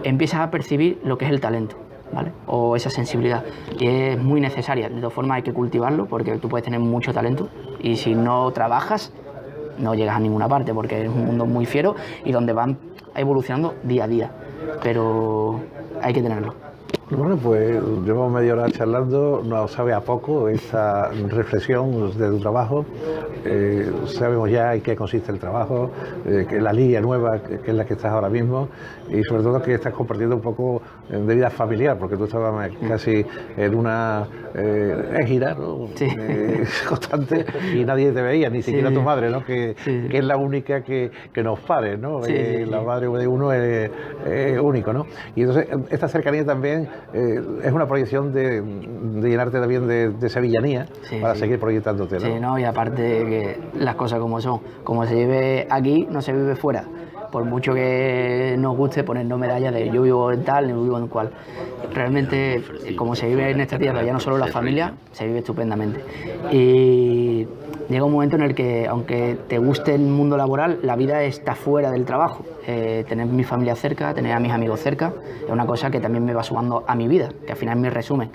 empiezas a percibir lo que es el talento, ¿vale? O esa sensibilidad, y es muy necesaria. De todas formas hay que cultivarlo, porque tú puedes tener mucho talento y si no trabajas no llegas a ninguna parte, porque es un mundo muy fiero y donde van evolucionando día a día, pero hay que tenerlo. Bueno, pues llevamos media hora charlando, nos sabe a poco esta reflexión de tu trabajo. Sabemos ya en qué consiste el trabajo, que la línea nueva, que es la que estás ahora mismo, y sobre todo que estás compartiendo un poco de vida familiar, porque tú estabas casi en una gira, ¿no? Sí. Constante, y nadie te veía, ni siquiera tu madre, ¿no? Que es la única que nos pare, ¿no? La madre de uno es único, ¿no? Y entonces esta cercanía también es una proyección de llenarte también de sevillanía para seguir proyectándote, ¿no? Sí, no, y aparte que las cosas como son, como se vive aquí, no se vive fuera. Por mucho que nos guste ponernos medallas de yo vivo en tal, yo vivo en cual. Realmente, como se vive en esta tierra, ya no solo la familia, se vive estupendamente. Y llega un momento en el que, aunque te guste el mundo laboral, la vida está fuera del trabajo. Tener mi familia cerca, tener a mis amigos cerca, es una cosa que también me va sumando a mi vida, que al final es mi resumen.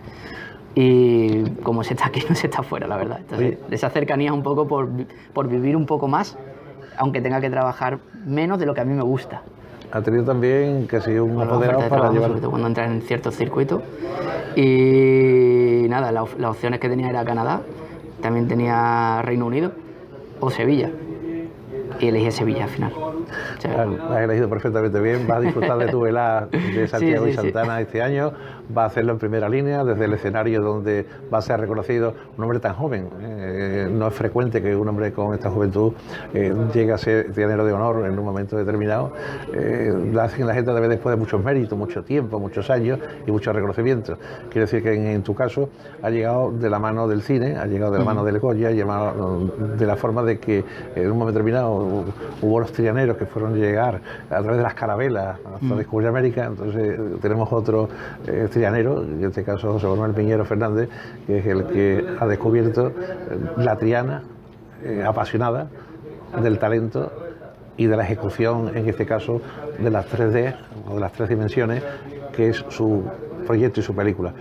Y como se está aquí, no se está fuera, la verdad. Entonces, esa cercanía es un poco por vivir un poco más, aunque tenga que trabajar menos de lo que a mí me gusta. Ha tenido también casi un apoderado para llevar... Sobre todo cuando entras en ciertos circuitos. Y nada, las opciones que tenía era Canadá, también tenía Reino Unido o Sevilla. Y elegí Sevilla al final. Claro, has elegido perfectamente bien, vas a disfrutar de tu velada de Santiago y Santana este año, vas a hacerlo en primera línea, desde el escenario donde va a ser reconocido un hombre tan joven. No es frecuente que un hombre con esta juventud llegue a ser trianero de honor en un momento determinado. La gente debe después de muchos méritos, mucho tiempo, muchos años y muchos reconocimientos. Quiero decir que en tu caso ha llegado de la mano del cine, ha llegado de la mano del Goya, ha llegado de la forma de que en un momento determinado hubo los trianeros que fueron llegar a través de las carabelas hasta descubrir América. Entonces tenemos otro trianero, en este caso José Manuel Piñero Fernández, que es el que ha descubierto la Triana apasionada del talento y de la ejecución, en este caso, de las 3D o de las 3 dimensiones, que es su proyecto y su película.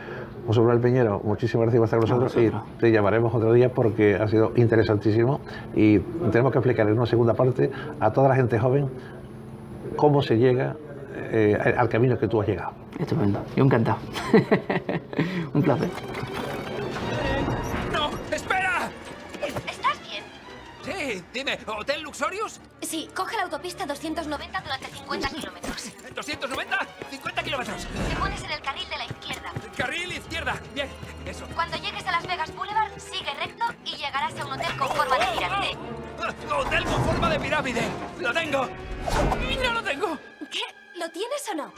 José Manuel Peñero, muchísimas gracias por estar con nosotros y te llamaremos otro día porque ha sido interesantísimo y tenemos que explicar en una segunda parte a toda la gente joven cómo se llega al camino que tú has llegado. Estupendo, yo encantado. Un placer. ¡No! ¡Espera! ¿Estás bien? Sí, dime, ¿Hotel Luxorius? Sí, coge la autopista 290 durante 50 kilómetros. ¿290? ¡50 kilómetros! Te pones en el carril de la izquierda. Carril izquierda. Bien, eso. Cuando llegues a Las Vegas Boulevard, sigue recto y llegarás a un hotel con forma de pirámide. Hotel con forma de pirámide. ¡Lo tengo! ¡No lo tengo! ¿Qué? ¿Lo tienes o no?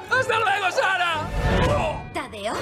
¡Hasta luego, Sara! ¿Tadeo?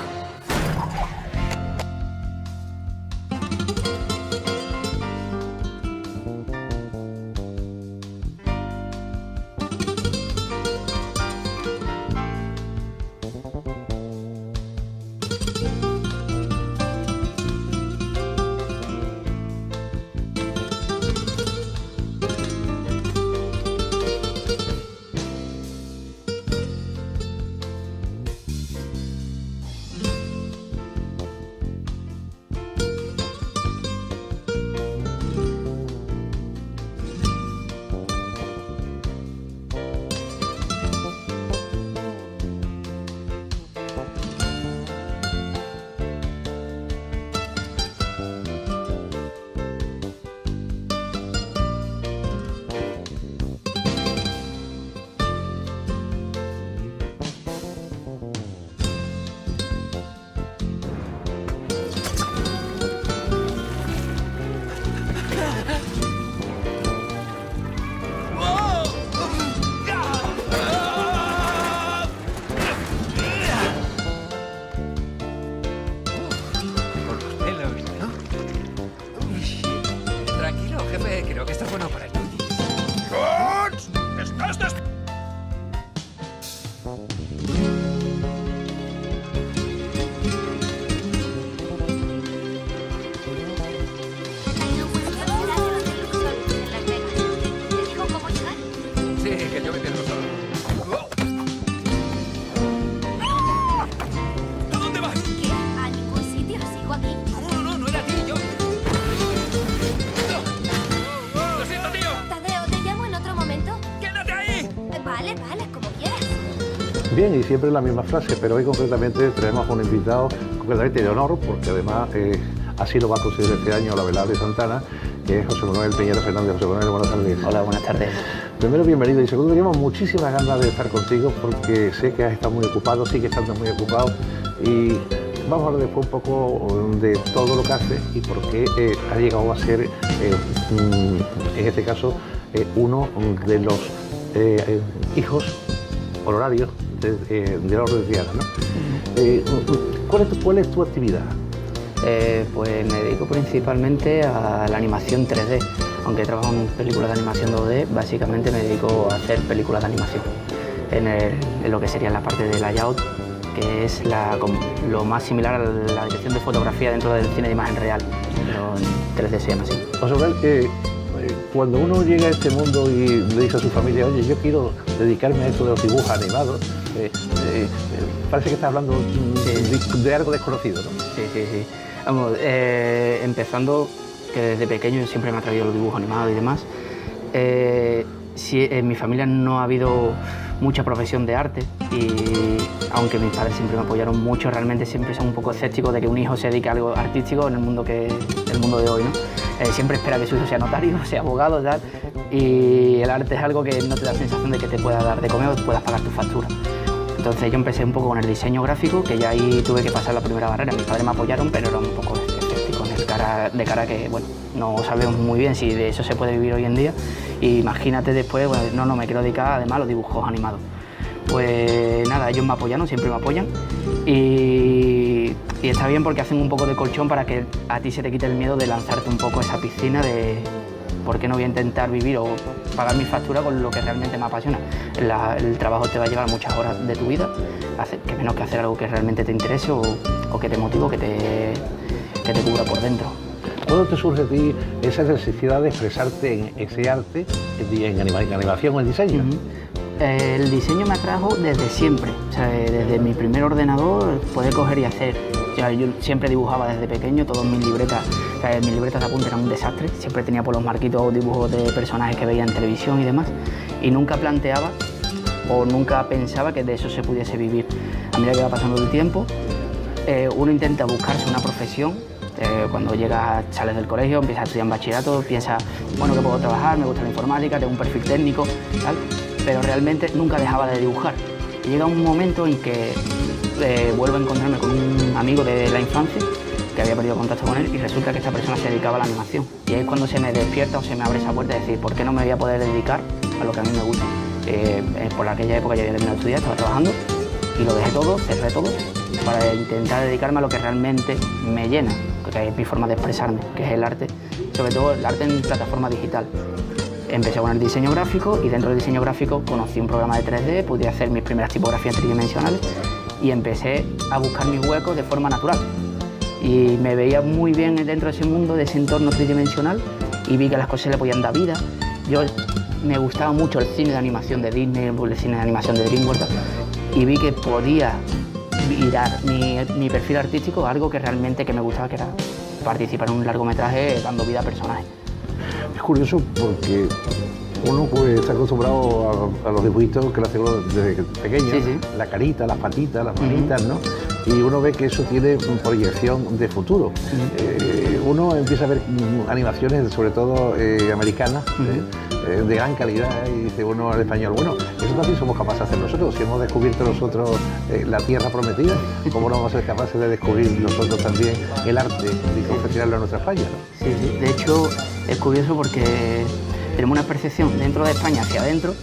Tranquilo, jefe, creo que esto es bueno para el tutis. ¡Estás Tadeo, puedes cancelar el hotel Luxorius en Las Vegas. ¿Te digo cómo llegar? Sí, que yo me pierdo solo. ¿A dónde vas? ¿Qué? ¿A ningún sitio? Sigo aquí. No era a ti, yo. Lo siento, tío. Tadeo, ¿te llamo en otro momento? ¡Quédate ahí! Vale, como quieras. Bien, y siempre la misma frase, pero hoy concretamente tenemos un invitado concretamente de honor, porque además así lo va a considerar este año la velada de Santana, que es José Manuel Peñero Fernández. José Manuel, buenas tardes. Hola, buenas tardes. Primero, bienvenido, y segundo, teníamos muchísimas ganas de estar contigo porque sé que has estado muy ocupado, sigue estando muy ocupado, y vamos a hablar después un poco de todo lo que haces y por qué has llegado a ser, en este caso, uno de los hijos honorarios de la Orden de Triana, ¿no? ¿Cuál es tu actividad? Pues me dedico principalmente a la animación 3D. Aunque trabajo en películas de animación 2D, básicamente me dedico a hacer películas de animación. En lo que sería la parte de layout, que es lo más similar a la dirección de fotografía dentro del cine de imagen real. Pero en 3D se llama así. José Manuel, cuando uno llega a este mundo y le dice a su familia, oye, yo quiero dedicarme a esto de los dibujos animados, parece que está hablando de algo desconocido, ¿no? Sí. Vamos, empezando que desde pequeño siempre me ha traído los dibujos animados y demás. Sí, en mi familia no ha habido mucha profesión de arte y aunque mis padres siempre me apoyaron mucho, realmente siempre son un poco escépticos de que un hijo se dedique a algo artístico en el mundo de hoy, ¿no? Siempre espera que su hijo sea notario, sea abogado, tal, y el arte es algo que no te da la sensación de que te pueda dar de comer o puedas pagar tus facturas. Entonces yo empecé un poco con el diseño gráfico, que ya ahí tuve que pasar la primera barrera. Mis padres me apoyaron, pero eran un poco escépticos de cara que, bueno, no sabemos muy bien si de eso se puede vivir hoy en día. Y imagínate después, bueno, no me quiero dedicar además a los dibujos animados. Pues nada, ellos me apoyaron, siempre me apoyan. Y está bien porque hacen un poco de colchón para que a ti se te quite el miedo de lanzarte un poco a esa piscina de por qué no voy a intentar vivir o pagar mi factura con lo que realmente me apasiona. El trabajo te va a llevar muchas horas de tu vida que menos que hacer algo que realmente te interese o que te motive, que te cubra por dentro. ¿Cuándo te surge a ti esa necesidad de expresarte en ese arte, en animación o en diseño? El diseño me atrajo desde siempre, o sea, desde mi primer ordenador poder coger y hacer. O sea, yo siempre dibujaba desde pequeño, todas mis libretas, o sea, mis libretas de apunte eran un desastre, siempre tenía por los marquitos dibujos de personajes que veía en televisión y demás, y nunca planteaba o nunca pensaba que de eso se pudiese vivir. A medida que va pasando el tiempo, uno intenta buscarse una profesión. Cuando sales del colegio, empiezas a estudiar en bachillerato, piensas, bueno, que puedo trabajar, me gusta la informática, tengo un perfil técnico, tal, pero realmente nunca dejaba de dibujar. Y llega un momento en que vuelvo a encontrarme con un amigo de la infancia que había perdido contacto con él y resulta que esta persona se dedicaba a la animación. Y ahí es cuando se me despierta o se me abre esa puerta de decir, ¿por qué no me voy a poder dedicar a lo que a mí me gusta? Por aquella época yo había terminado de estudiar, estaba trabajando y lo dejé todo, cerré todo, para intentar dedicarme a lo que realmente me llena, que es mi forma de expresarme, que es el arte, sobre todo el arte en plataforma digital. Empecé con el diseño gráfico y dentro del diseño gráfico conocí un programa de 3D, pude hacer mis primeras tipografías tridimensionales y empecé a buscar mis huecos de forma natural. Y me veía muy bien dentro de ese mundo, de ese entorno tridimensional y vi que las cosas le podían dar vida. Me gustaba mucho el cine de animación de Disney, el cine de animación de DreamWorks y vi que podía virar mi perfil artístico a algo que realmente me gustaba, que era participar en un largometraje dando vida a personajes. Es curioso porque uno pues está acostumbrado a los dibujitos que lo hace uno desde pequeño, sí. La carita, las patitas, las manitas, ¿no? Y uno ve que eso tiene proyección de futuro. Uno empieza a ver animaciones, sobre todo americanas, de gran calidad y dice uno al español, bueno, eso también somos capaces de hacer nosotros. Si hemos descubierto nosotros la tierra prometida, ¿cómo no vamos a ser capaces de descubrir nosotros también el arte y confeccionarlo en nuestra España, ¿no? Sí, de hecho es curioso porque tenemos una percepción dentro de España hacia adentro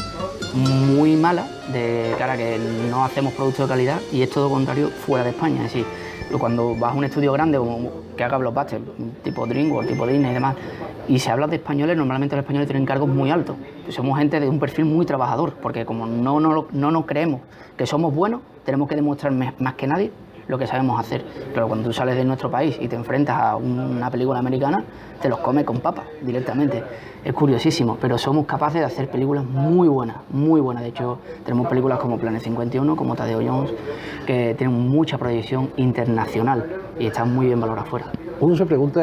muy mala de cara a que no hacemos productos de calidad y es todo lo contrario fuera de España. Es decir, cuando vas a un estudio grande como que haga blockbuster, tipo DreamWorks, tipo Disney y demás, y se habla de españoles, normalmente los españoles tienen cargos muy altos. Somos gente de un perfil muy trabajador, porque como no nos creemos que somos buenos, tenemos que demostrar más que nadie lo que sabemos hacer. Pero cuando tú sales de nuestro país y te enfrentas a una película americana, te los comes con papas directamente. Es curiosísimo, pero somos capaces de hacer películas muy buenas, muy buenas. De hecho, tenemos películas como Planet 51, como Tadeo Jones, que tienen mucha proyección internacional y están muy bien valoradas fuera. Uno se pregunta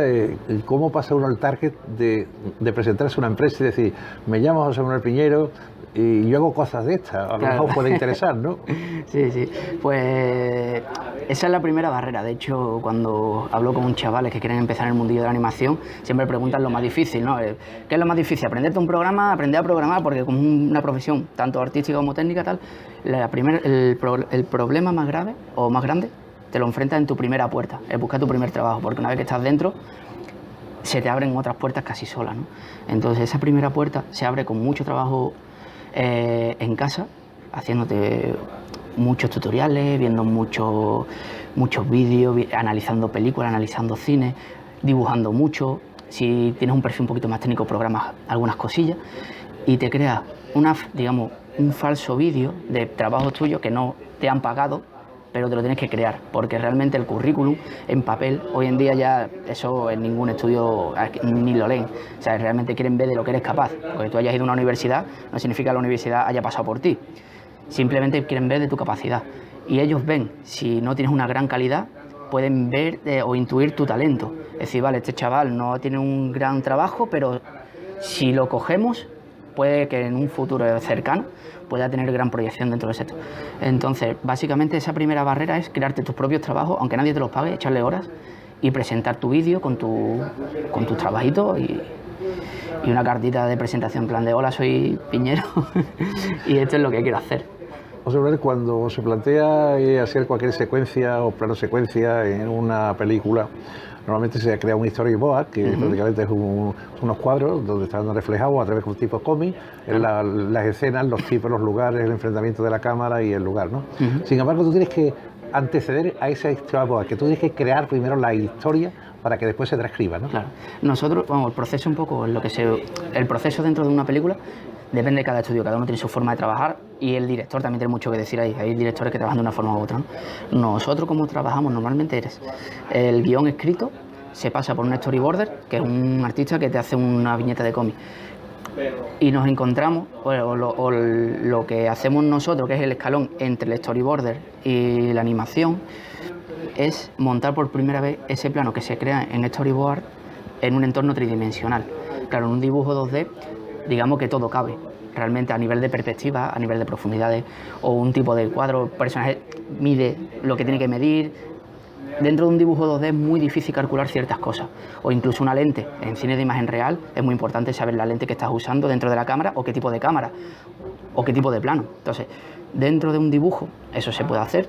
cómo pasa uno al target de presentarse a una empresa y decir, me llamo José Manuel Piñero y yo hago cosas de estas, a lo mejor puede interesar, ¿no? Sí, pues esa es la primera barrera. De hecho, cuando hablo con chavales que quieren empezar en el mundillo de la animación, siempre preguntan lo más difícil, ¿no? ¿Qué es lo más difícil? Aprenderte un programa, aprender a programar, porque como una profesión tanto artística como técnica, tal, el problema más grave o más grande te lo enfrentas en tu primera puerta, es buscar tu primer trabajo, porque una vez que estás dentro, se te abren otras puertas casi solas, ¿no? Entonces esa primera puerta se abre con mucho trabajo en casa, haciéndote muchos tutoriales, viendo muchos vídeos, analizando películas, analizando cine, dibujando mucho. Si tienes un perfil un poquito más técnico, programas algunas cosillas y te creas un falso vídeo de trabajos tuyos que no te han pagado, pero te lo tienes que crear, porque realmente el currículum en papel, hoy en día ya eso en ningún estudio ni lo leen. O sea, realmente quieren ver de lo que eres capaz, porque tú hayas ido a una universidad no significa que la universidad haya pasado por ti, simplemente quieren ver de tu capacidad. Y ellos ven, si no tienes una gran calidad, pueden ver o intuir tu talento. Es decir, vale, este chaval no tiene un gran trabajo, pero si lo cogemos, puede que en un futuro cercano pueda tener gran proyección dentro del sector. Entonces, básicamente esa primera barrera es crearte tus propios trabajos, aunque nadie te los pague, echarle horas y presentar tu vídeo con tus trabajitos y una cartita de presentación en plan de hola, soy Piñero y esto es lo que quiero hacer. José Manuel, cuando se plantea hacer cualquier secuencia o plano secuencia en una película, normalmente se crea un storyboard, que prácticamente es unos cuadros donde están reflejados a través de un tipo cómic, las escenas, los tipos, los lugares, el enfrentamiento de la cámara y el lugar, ¿no? Sin embargo, tú tienes que anteceder a ese storyboard, que tú tienes que crear primero la historia para que después se transcriba, ¿no? Claro. Nosotros, el proceso un poco, el proceso dentro de una película, Depende de cada estudio, cada uno tiene su forma de trabajar y el director también tiene mucho que decir ahí. Hay directores que trabajan de una forma u otra, ¿no? Nosotros, como trabajamos normalmente, es el guión escrito, se pasa por un storyboarder, que es un artista que te hace una viñeta de cómic. Y nos encontramos, o lo que hacemos nosotros, que es el escalón entre el storyboarder y la animación, es montar por primera vez ese plano que se crea en storyboard en un entorno tridimensional. Claro, en un dibujo 2D, digamos que todo cabe. Realmente a nivel de perspectiva, a nivel de profundidades, o un tipo de cuadro, personaje mide lo que tiene que medir. Dentro de un dibujo 2D es muy difícil calcular ciertas cosas, o incluso una lente. En cine de imagen real es muy importante saber la lente que estás usando dentro de la cámara, o qué tipo de cámara, o qué tipo de plano. Entonces, dentro de un dibujo eso se puede hacer,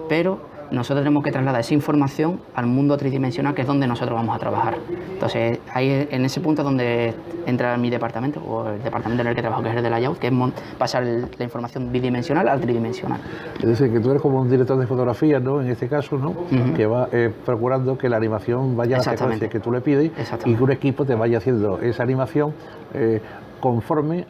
pero nosotros tenemos que trasladar esa información al mundo tridimensional, que es donde nosotros vamos a trabajar. Entonces, ahí en ese punto es donde entra mi departamento, o el departamento en el que trabajo, que es el de layout, que es pasar la información bidimensional al tridimensional. Es decir, que tú eres como un director de fotografía, ¿no? En este caso, ¿no? Que va procurando que la animación vaya a la secuencia que tú le pides y que un equipo te vaya haciendo esa animación conforme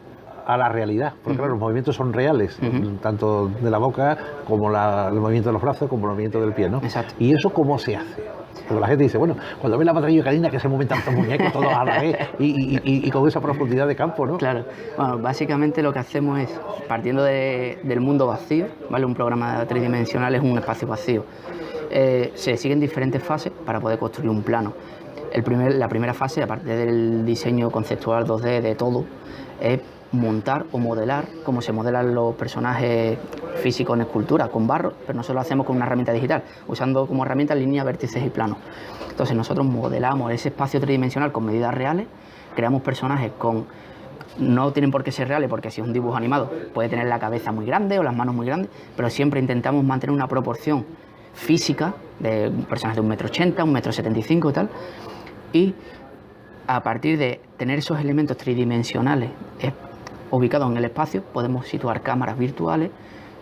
a la realidad, porque claro, los movimientos son reales, tanto de la boca como el movimiento de los brazos, como el movimiento del pie, ¿no? Exacto. ¿Y eso cómo se hace? Porque la gente dice, bueno, cuando ve la batalla de Karina, que se mueven tantos muñecos, todos a la vez, y con esa profundidad de campo, ¿no? Claro. Bueno, básicamente lo que hacemos es, partiendo del mundo vacío, ¿vale? Un programa tridimensional es un espacio vacío. Se siguen diferentes fases para poder construir un plano. La primera fase, aparte del diseño conceptual 2D de todo, es montar o modelar como se modelan los personajes físicos en escultura, con barro, pero nosotros lo hacemos con una herramienta digital, usando como herramienta líneas, vértices y planos. Entonces nosotros modelamos ese espacio tridimensional con medidas reales, creamos personajes no tienen por qué ser reales, porque si es un dibujo animado puede tener la cabeza muy grande o las manos muy grandes, pero siempre intentamos mantener una proporción física de un personaje de 1,80 m, 1,75 m y tal, y a partir de tener esos elementos tridimensionales ubicados en el espacio, podemos situar cámaras virtuales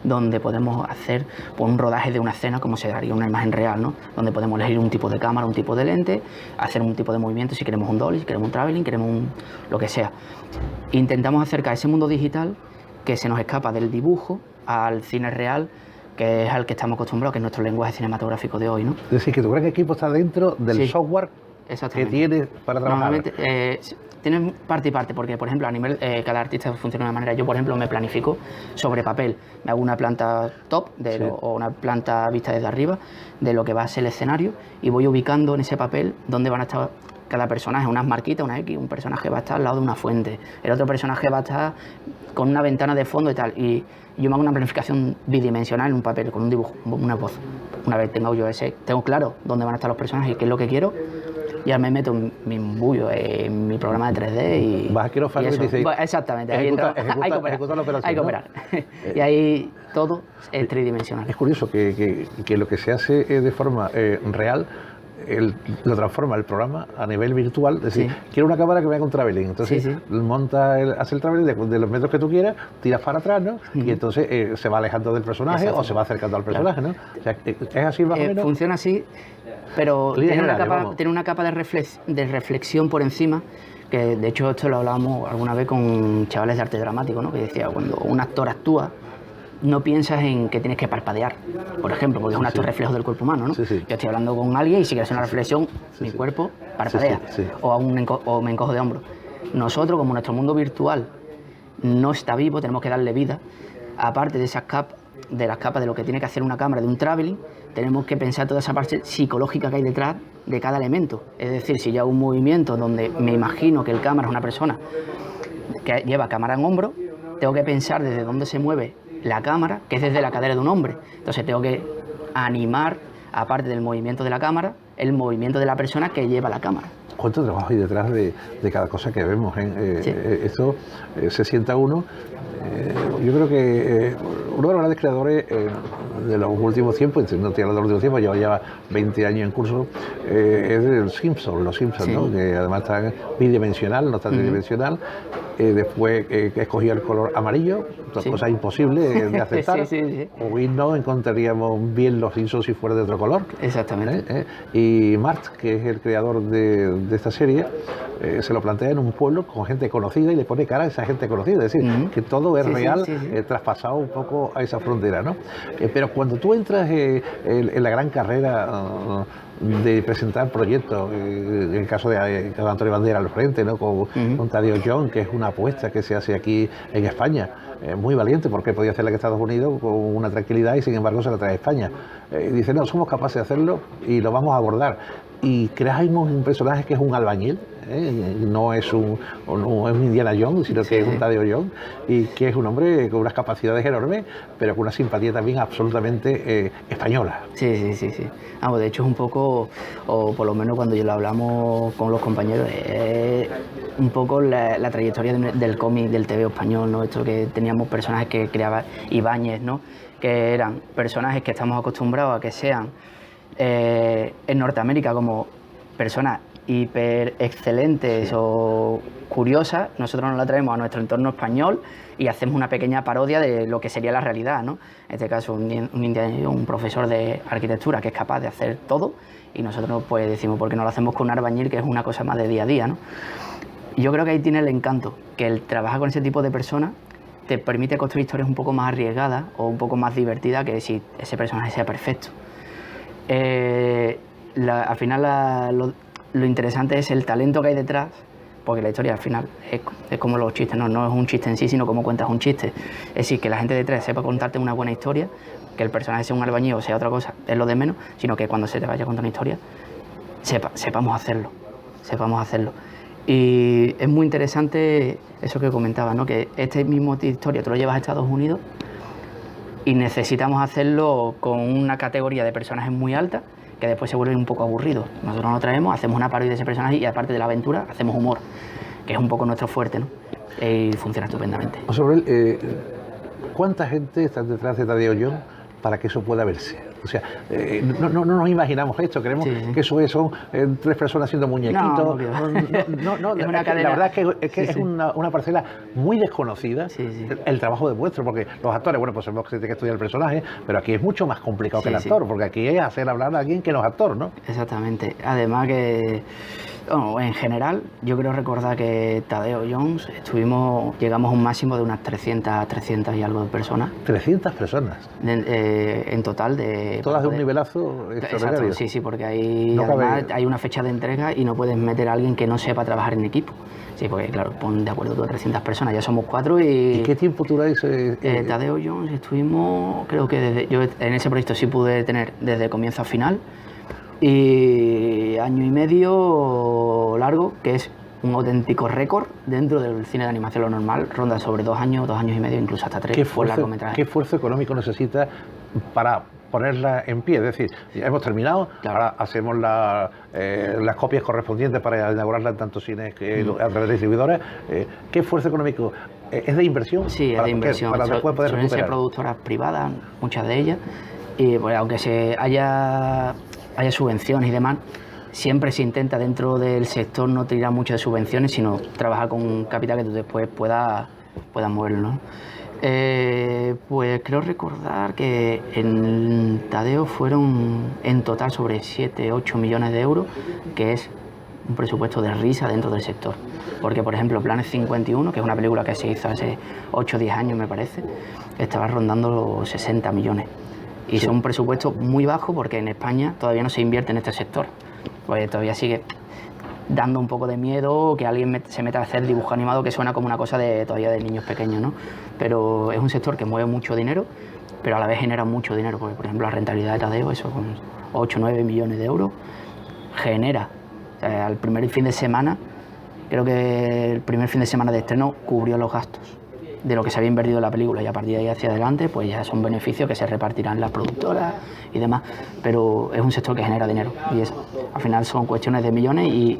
donde podemos hacer un rodaje de una escena como se haría una imagen real, ¿no? Donde podemos elegir un tipo de cámara, un tipo de lente, hacer un tipo de movimiento, si queremos un dolly, si queremos un traveling, queremos lo que sea. Intentamos acercar ese mundo digital que se nos escapa del dibujo al cine real, que es al que estamos acostumbrados, que es nuestro lenguaje cinematográfico de hoy, ¿no? Es decir, que tu gran equipo está dentro del software que tienes para trabajar. Normalmente tienes parte y parte, porque por ejemplo a nivel, cada artista funciona de una manera. Yo por ejemplo me planifico sobre papel, me hago una planta top o una planta vista desde arriba de lo que va a ser el escenario y voy ubicando en ese papel dónde van a estar cada personaje, unas marquitas, una X, un personaje va a estar al lado de una fuente, el otro personaje va a estar con una ventana de fondo y tal, y yo me hago una planificación bidimensional en un papel, con un dibujo, una voz. Una vez tengo claro dónde van a estar los personajes y qué es lo que quiero, ya me meto en mi embullo, en mi programa de 3D y... Vas a quirófano y dices... Exactamente, ejecuta la operación, hay que operar. Y ahí todo es tridimensional. Es curioso que lo que se hace de forma real lo transforma el programa a nivel virtual. Es decir, quiero una cámara que me haga un traveling, entonces hace el traveling de los metros que tú quieras, tiras para atrás, ¿no? Y entonces se va alejando del personaje o se va acercando al personaje, ¿no? O sea, es así más o menos. Funciona así, pero tiene una capa de reflexión por encima, que de hecho esto lo hablábamos alguna vez con chavales de arte dramático, ¿no? Que decía, cuando un actor actúa, no piensas en que tienes que parpadear, por ejemplo, porque es un acto reflejo del cuerpo humano, ¿no? Yo estoy hablando con alguien y si quiero hacer una reflexión, mi cuerpo parpadea o me encojo de hombros. Nosotros, como nuestro mundo virtual no está vivo, tenemos que darle vida. Aparte de esas capas, de las capas de lo que tiene que hacer una cámara de un traveling, tenemos que pensar toda esa parte psicológica que hay detrás de cada elemento. Es decir, si yo hago un movimiento donde me imagino que el cámara es una persona que lleva cámara en hombro, tengo que pensar desde dónde se mueve la cámara, que es desde la cadera de un hombre. Entonces tengo que animar, aparte del movimiento de la cámara, el movimiento de la persona que lleva la cámara. ¿Cuánto trabajo hay detrás de cada cosa que vemos? Esto se sienta uno. Yo creo que uno de los grandes creadores de los últimos tiempos, no estoy hablando de los últimos tiempos, lleva 20 años en curso, es el Simpson, los Simpsons, Sí. ¿no? Que además están bidimensional, no está tridimensional. Después escogió el color amarillo, Sí. cosa imposible de aceptar. Sí, sí, sí. Hoy no encontraríamos bien los Simpsons si fuera de otro color. Exactamente. Y Mart, que es el creador de esta serie, se lo plantea en un pueblo con gente conocida y le pone cara a esa gente conocida, es decir, que todo es Sí, sí, real, sí, sí. traspasado un poco a esa frontera, ¿no? Pero cuando tú entras en la gran carrera de presentar proyectos, en el caso de Antonio Bandera al frente, ¿no? Con Tadeo Young, que es una apuesta que se hace aquí en España, muy valiente, porque podía hacerla en Estados Unidos con una tranquilidad y sin embargo se la trae a España. Dice, no, somos capaces de hacerlo y lo vamos a abordar. Y creamos un personaje que es un albañil, no es un Indiana Jones, sino que es un Tadeo Young, y que es un hombre con unas capacidades enormes, pero con una simpatía también absolutamente española. Sí. Vamos, de hecho es un poco, o por lo menos cuando yo lo hablamos con los compañeros, es un poco la trayectoria del cómic, del TVO español, ¿no? Esto que teníamos personajes que creaba Ibáñez, ¿no? Que eran personajes que estamos acostumbrados a que sean en Norteamérica como personas hiper excelentes o curiosas. Nosotros nos la traemos a nuestro entorno español y hacemos una pequeña parodia de lo que sería la realidad, ¿no? En este caso un profesor de arquitectura que es capaz de hacer todo, y nosotros pues decimos, ¿por qué no lo hacemos con un albañil, que es una cosa más de día a día, ¿no? Y yo creo que ahí tiene el encanto, que el trabajar con ese tipo de personas te permite construir historias un poco más arriesgadas o un poco más divertidas que si ese personaje sea perfecto. Al final lo interesante es el talento que hay detrás, porque la historia al final es como los chistes, no es un chiste en sí, sino cómo cuentas un chiste. Es decir, que la gente detrás sepa contarte una buena historia, que el personaje sea un albañil o sea otra cosa, es lo de menos, sino que cuando se te vaya a contar una historia, sepamos hacerlo. Y es muy interesante eso que comentaba, ¿no? Que este mismo tipo de historia tú lo llevas a Estados Unidos y necesitamos hacerlo con una categoría de personajes muy alta, que después se vuelven un poco aburridos. Nosotros lo traemos, hacemos una parodia de ese personaje y aparte de la aventura hacemos humor, que es un poco nuestro fuerte, ¿no? Y funciona estupendamente. Sobre él, ¿cuánta gente está detrás de Tadeo Young para que eso pueda verse? O sea, no nos imaginamos esto, creemos que eso son 3 personas haciendo muñequitos. No, Es una cadena. La verdad es que es una parcela muy desconocida. El trabajo de vuestro, porque los actores, bueno, pues sabemos que se tiene que estudiar el personaje, pero aquí es mucho más complicado que el actor, porque aquí es hacer hablar a alguien que no es actor, ¿no? Exactamente. Además que, bueno, en general, yo creo recordar que Tadeo Jones llegamos a un máximo de unas 300 y algo de personas. 300 personas. En total de... Todas de un nivelazo extraordinario. Exacto, sí, porque además hay una fecha de entrega y no puedes meter a alguien que no sepa trabajar en equipo. Sí, porque claro, pon de acuerdo tú a 300 personas, ya somos 4 y... ¿Y qué tiempo duráis? Tadeo Jones estuvimos, creo que yo en ese proyecto sí pude tener desde comienzo a final, y año y medio largo, que es un auténtico récord dentro del cine de animación. Lo normal ronda sobre 2 años y medio, incluso hasta 3 por largometraje. ¿Qué esfuerzo económico necesita para ponerla en pie? Es decir, ya hemos terminado, ahora hacemos las copias correspondientes para inaugurarla en tantos cines a través de distribuidoras. ¿Qué esfuerzo económico? ¿Es de inversión? Sí, es de inversión. Para después poder suelen recuperar. ser productoras privadas, muchas de ellas, y pues, aunque haya subvenciones y demás, siempre se intenta dentro del sector no tirar mucho de subvenciones, sino trabajar con un capital que tú después puedas moverlo, ¿no? Pues creo recordar que en Tadeo fueron en total sobre 7-8 millones de euros, que es un presupuesto de risa dentro del sector. Porque, por ejemplo, Planet 51, que es una película que se hizo hace 8 o 10 años, me parece, estaba rondando los 60 millones. Y son presupuestos muy bajos porque en España todavía no se invierte en este sector. Pues todavía sigue dando un poco de miedo que alguien se meta a hacer dibujo animado, que suena como una cosa todavía de niños pequeños, ¿no? Pero es un sector que mueve mucho dinero, pero a la vez genera mucho dinero, porque por ejemplo la rentabilidad de Tadeo, eso con 8 o 9 millones de euros, genera. O sea, al primer fin de semana, creo que el primer fin de semana de estreno cubrió los gastos de lo que se había invertido en la película, y a partir de ahí hacia adelante pues ya son beneficios que se repartirán las productoras y demás, pero es un sector que genera dinero y al final son cuestiones de millones y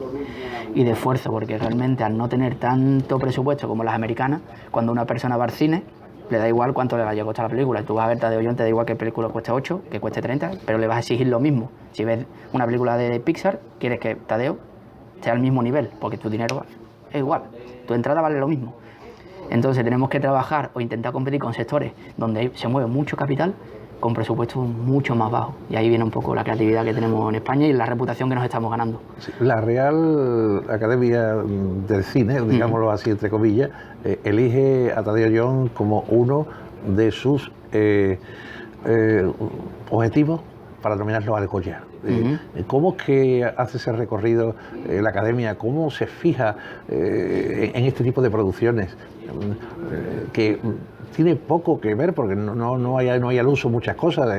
de esfuerzo, porque realmente al no tener tanto presupuesto como las americanas, cuando una persona va al cine le da igual cuánto le vaya a costar la película. Tú vas a ver Tadeo Young, te da igual que la película cueste 8, que cueste 30, pero le vas a exigir lo mismo. Si ves una película de Pixar, quieres que Tadeo esté al mismo nivel, porque tu dinero es igual, tu entrada vale lo mismo. Entonces tenemos que trabajar o intentar competir con sectores donde se mueve mucho capital con presupuestos mucho más bajos. Y ahí viene un poco la creatividad que tenemos en España y la reputación que nos estamos ganando. Sí, la Real Academia del Cine, digámoslo así entre comillas, elige a Tadeo Young como uno de sus objetivos para nominarlo al Goya. ¿Cómo es que hace ese recorrido la Academia? ¿Cómo se fija en este tipo de producciones? Que tiene poco que ver, porque no hay al uso muchas cosas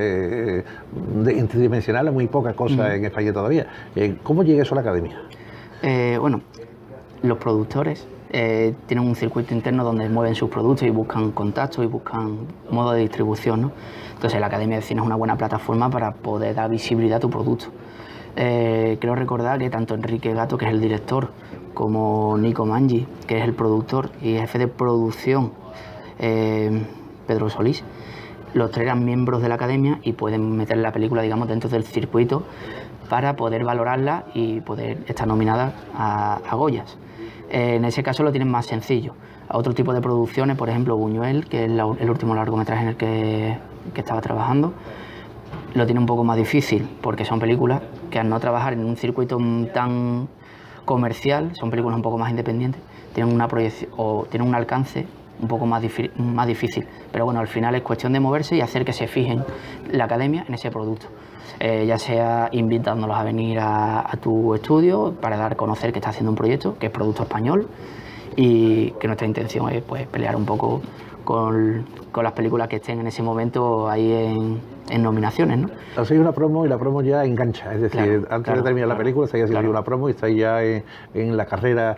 interdimensionales, muy pocas cosas en España todavía. ¿Cómo llega eso a la Academia? Bueno, los productores tienen un circuito interno donde mueven sus productos y buscan contactos y buscan modo de distribución, ¿no? Entonces la Academia de Cine es una buena plataforma para poder dar visibilidad a tu producto. Creo recordar que tanto Enrique Gato, que es el director, como Nico Mangi, que es el productor y jefe de producción, Pedro Solís, los tres eran miembros de la Academia y pueden meter la película, digamos, dentro del circuito para poder valorarla y poder estar nominada a Goyas. En ese caso lo tienen más sencillo. A otro tipo de producciones, por ejemplo, Buñuel, que es el último largometraje en el que estaba trabajando, lo tiene un poco más difícil, porque son películas que al no trabajar en un circuito tan comercial, son películas un poco más independientes, tienen una proyección o tienen un alcance un poco más difícil. Pero bueno, al final es cuestión de moverse y hacer que se fijen la Academia en ese producto. Ya sea invitándolos a venir a tu estudio para dar a conocer que está haciendo un proyecto, que es producto español, y que nuestra intención es pues pelear un poco con las películas que estén en ese momento ahí en nominaciones, ¿no? Hacéis una promo y la promo ya engancha, es decir, antes de terminar la película estáis haciendo una promo y estáis ya en la carrera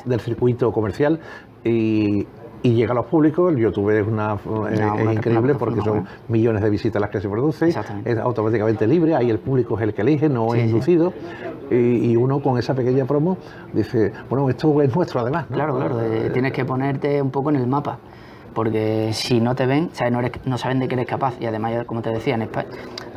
del circuito comercial y llega a los públicos. El YouTube es increíble porque son millones de visitas las que se producen, es automáticamente libre, ahí el público es el que elige, no es inducido, y uno con esa pequeña promo dice, bueno, esto es nuestro además, ¿no? Claro, tienes que ponerte un poco en el mapa, porque si no te ven, ¿sabes? No saben de qué eres capaz, y además, como te decía,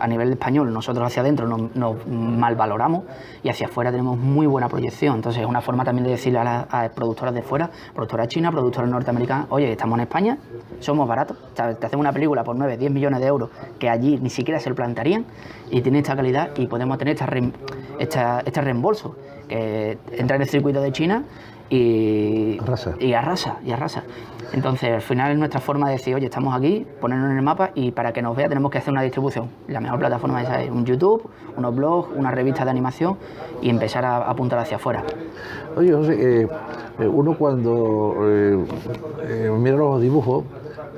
a nivel español nosotros hacia adentro nos malvaloramos y hacia afuera tenemos muy buena proyección. Entonces es una forma también de decirle a productoras de fuera, productoras chinas, productoras norteamericanas, oye, estamos en España, somos baratos, te hacemos una película por 9, 10 millones de euros que allí ni siquiera se lo plantearían y tiene esta calidad y podemos tener este reembolso que entra en el circuito de China y arrasa. Entonces, al final es nuestra forma de decir, oye, estamos aquí, ponernos en el mapa y para que nos vea tenemos que hacer una distribución. La mejor plataforma esa es un YouTube, unos blogs, una revista de animación y empezar a apuntar hacia afuera. Oye, José, uno cuando mira los dibujos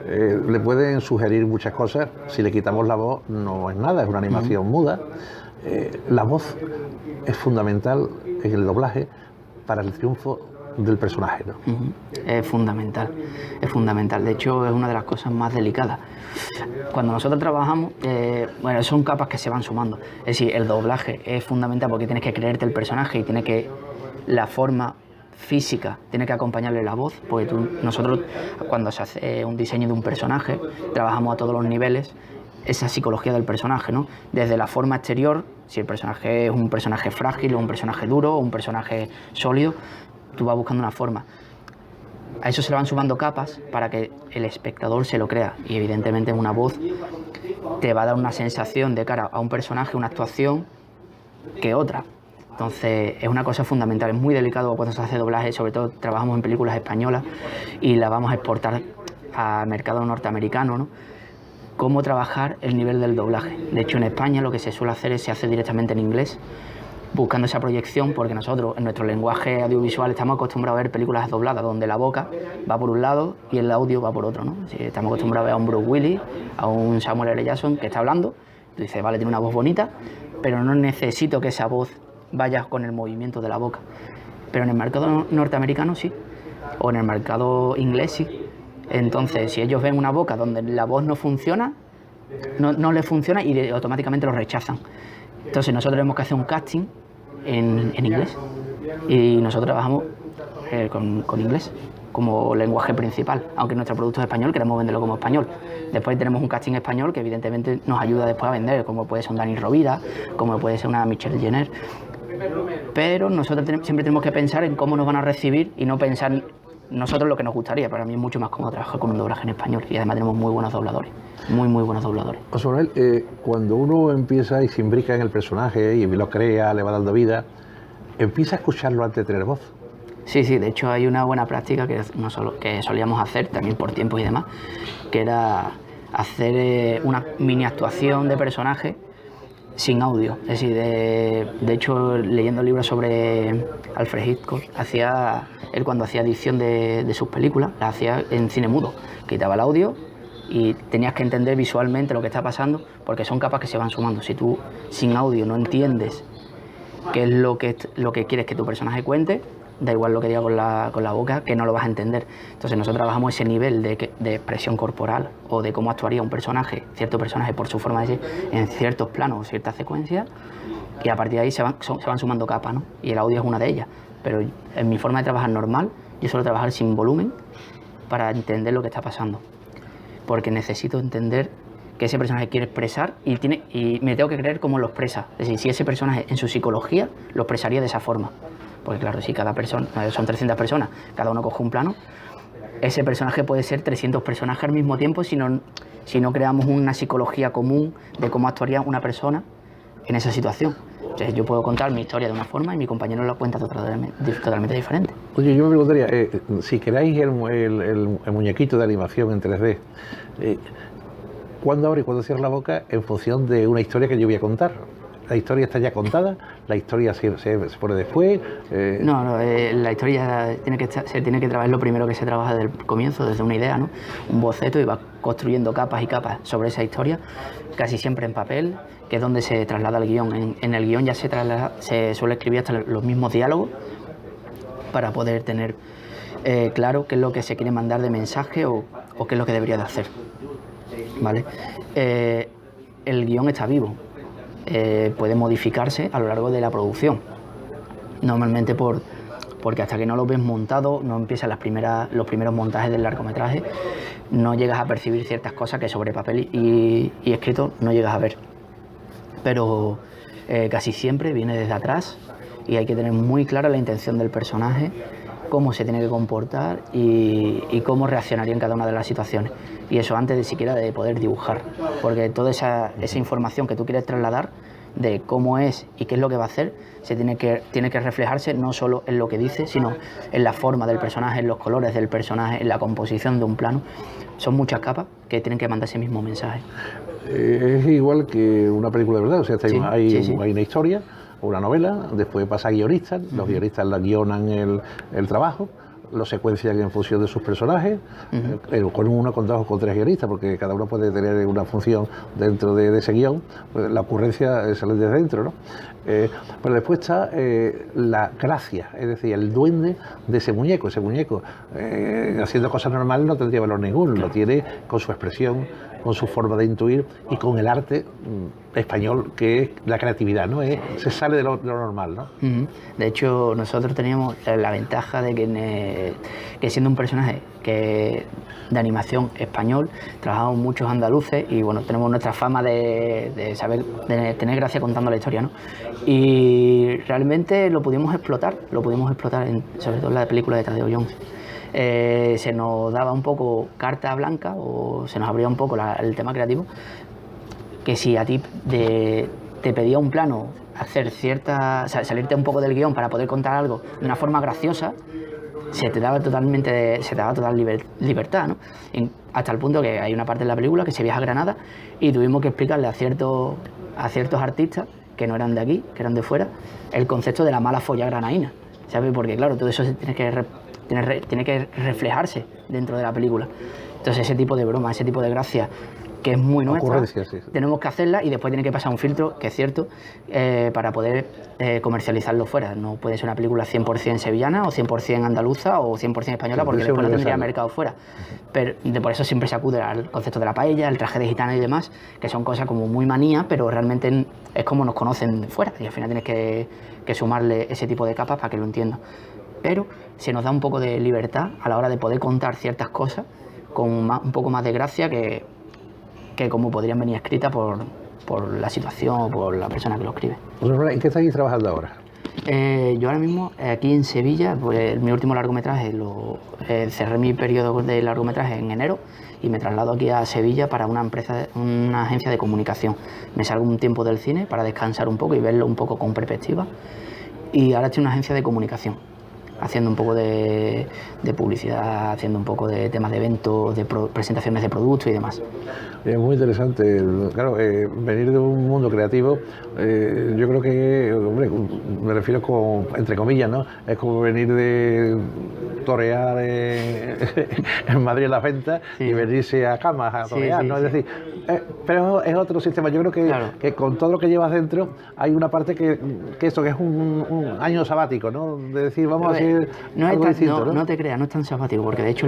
le pueden sugerir muchas cosas. Si le quitamos la voz no es nada, es una animación muda. La voz es fundamental en el doblaje para el triunfo del personaje, ¿no? Es fundamental. De hecho, es una de las cosas más delicadas. Cuando nosotros trabajamos, bueno, son capas que se van sumando. Es decir, el doblaje es fundamental porque tienes que creerte el personaje y la forma física tiene que acompañarle la voz, porque nosotros cuando se hace un diseño de un personaje trabajamos a todos los niveles esa psicología del personaje, ¿no? Desde la forma exterior, si el personaje es un personaje frágil o un personaje duro o un personaje sólido, tú vas buscando una forma. A eso se le van sumando capas para que el espectador se lo crea y evidentemente una voz te va a dar una sensación de cara a un personaje, una actuación que otra. Entonces es una cosa fundamental, es muy delicado cuando se hace doblaje, sobre todo trabajamos en películas españolas y la vamos a exportar al mercado norteamericano, ¿no? Cómo trabajar el nivel del doblaje. De hecho, en España lo que se suele hacer es se hace directamente en inglés, buscando esa proyección, porque nosotros en nuestro lenguaje audiovisual estamos acostumbrados a ver películas dobladas donde la boca va por un lado y el audio va por otro, ¿no? Si estamos acostumbrados a ver a un Bruce Willis, a un Samuel L. Jackson que está hablando, tú dices, vale, tiene una voz bonita, pero no necesito que esa voz vaya con el movimiento de la boca. Pero en el mercado norteamericano sí, o en el mercado inglés sí. Entonces, si ellos ven una boca donde la voz no funciona, no les funciona y automáticamente lo rechazan. Entonces nosotros tenemos que hacer un casting en inglés y nosotros trabajamos con inglés, como lenguaje principal, aunque nuestro producto es español, queremos venderlo como español. Después tenemos un casting español que evidentemente nos ayuda después a vender, como puede ser un Dani Rovira, como puede ser una Michelle Jenner. Pero nosotros siempre tenemos que pensar en cómo nos van a recibir y no pensar nosotros lo que nos gustaría. Para mí es mucho más cómodo trabajar con un doblaje en español y además tenemos muy buenos dobladores, muy buenos dobladores. José Manuel, cuando uno empieza y se imbrica en el personaje y lo crea, le va dando vida, empieza a escucharlo antes de tener voz. Sí, de hecho hay una buena práctica que solíamos hacer, también por tiempo y demás, que era hacer una mini actuación de personaje sin audio. Es decir, de hecho, leyendo libros sobre Alfred Hitchcock, él cuando hacía edición de sus películas, la hacía en cine mudo, quitaba el audio y tenías que entender visualmente lo que está pasando, porque son capas que se van sumando. Si tú sin audio no entiendes qué es lo que quieres que tu personaje cuente, da igual lo que diga con la boca, que no lo vas a entender. Entonces nosotros trabajamos ese nivel de expresión corporal o de cómo actuaría un personaje, cierto personaje por su forma de ser, en ciertos planos o ciertas secuencias, y a partir de ahí se van sumando capas, ¿no? Y el audio es una de ellas. Pero en mi forma de trabajar normal, yo suelo trabajar sin volumen para entender lo que está pasando. Porque necesito entender que ese personaje quiere expresar y me tengo que creer cómo lo expresa. Es decir, si ese personaje en su psicología lo expresaría de esa forma. Porque claro, si cada persona, son 300 personas, cada uno coge un plano, ese personaje puede ser 300 personajes al mismo tiempo si no creamos una psicología común de cómo actuaría una persona en esa situación. Entonces yo puedo contar mi historia de una forma y mi compañero la cuenta totalmente diferente. Oye, yo me preguntaría, si queráis el muñequito de animación en 3D, ¿cuándo abre y cuándo cierra la boca en función de una historia que yo voy a contar? ¿La historia está ya contada? ¿La historia se pone después? No, la historia se tiene que trabajar, lo primero que se trabaja desde el comienzo, desde una idea, ¿no? Un boceto, y va construyendo capas y capas sobre esa historia, casi siempre en papel, que es donde se traslada el guión. En el guión ya se suele escribir hasta los mismos diálogos para poder tener claro qué es lo que se quiere mandar de mensaje o qué es lo que debería de hacer, ¿vale? El guión está vivo. Puede modificarse a lo largo de la producción. Normalmente porque hasta que no lo ves montado, no empiezan los primeros montajes del largometraje, no llegas a percibir ciertas cosas que sobre papel y escrito no llegas a ver. Pero casi siempre viene desde atrás y hay que tener muy clara la intención del personaje, cómo se tiene que comportar y cómo reaccionaría en cada una de las situaciones. Y eso antes de siquiera de poder dibujar, porque toda esa información que tú quieres trasladar de cómo es y qué es lo que va a hacer, tiene que reflejarse no solo en lo que dice, sino en la forma del personaje, en los colores del personaje, en la composición de un plano. Son muchas capas que tienen que mandar ese mismo mensaje. Es igual que una película de verdad, o sea, hay una historia, una novela, después pasa a guionistas, los guionistas la guionan el trabajo, lo secuencian en función de sus personajes, con uno, con dos o con tres guionistas, porque cada uno puede tener una función dentro de ese guión, pues la ocurrencia sale desde dentro, ¿no? Pero después está la gracia, es decir, el duende de ese muñeco haciendo cosas normales no tendría valor ninguno, lo tiene con su expresión, con su forma de intuir y con el arte español, que es la creatividad, ¿no? Se sale de lo normal, ¿no? De hecho, nosotros teníamos la ventaja de que siendo un personaje de animación español, trabajamos muchos andaluces y bueno, tenemos nuestra fama de saber, de tener gracia contando la historia, ¿no? Y realmente lo pudimos explotar sobre todo en la película de Tadeo Jones. Se nos daba un poco carta blanca o se nos abría un poco el tema creativo, que si a ti te pedía un plano salirte un poco del guión para poder contar algo de una forma graciosa, se te daba total libertad, ¿no? Hasta el punto que hay una parte de la película que se viaja a Granada y tuvimos que explicarle a ciertos artistas que no eran de aquí, que eran de fuera, el concepto de la mala folla granaína, ¿sabes? Porque claro, todo eso tiene que reflejarse dentro de la película. Entonces ese tipo de broma, ese tipo de gracia, que es muy nuestra, tenemos que hacerla y después tiene que pasar un filtro, que es cierto, para poder comercializarlo fuera. No puede ser una película 100% sevillana o 100% andaluza o 100% española, porque después no tendría mercado fuera. Pero por eso siempre se acude al concepto de la paella, el traje de gitana y demás, que son cosas como muy manía, pero realmente es como nos conocen fuera y al final tienes que sumarle ese tipo de capas para que lo entiendan. pero se nos da un poco de libertad a la hora de poder contar ciertas cosas con un poco más de gracia que como podrían venir escritas por la situación o por la persona que lo escribe. ¿En qué estáis trabajando ahora? Yo ahora mismo aquí en Sevilla, pues mi último largometraje cerré mi periodo de largometraje en enero y me traslado aquí a Sevilla para una agencia de comunicación. Me salgo un tiempo del cine para descansar un poco y verlo un poco con perspectiva, y ahora estoy en una agencia de comunicación, haciendo un poco de publicidad, haciendo un poco de temas de eventos, de presentaciones de productos y demás. Es muy interesante, claro, venir de un mundo creativo, yo creo que, hombre, me refiero entre comillas, ¿no? Es como venir de torear en Madrid en las ventas, sí, y venirse a Camas a torear, sí, ¿no? Sí. Es decir, pero es otro sistema. Yo creo que, claro, que con todo lo que llevas dentro hay una parte que esto que es un año sabático, ¿no? De decir, vamos a hacer algo distinto, ¿no? No te creas, no es tan sabático, porque de hecho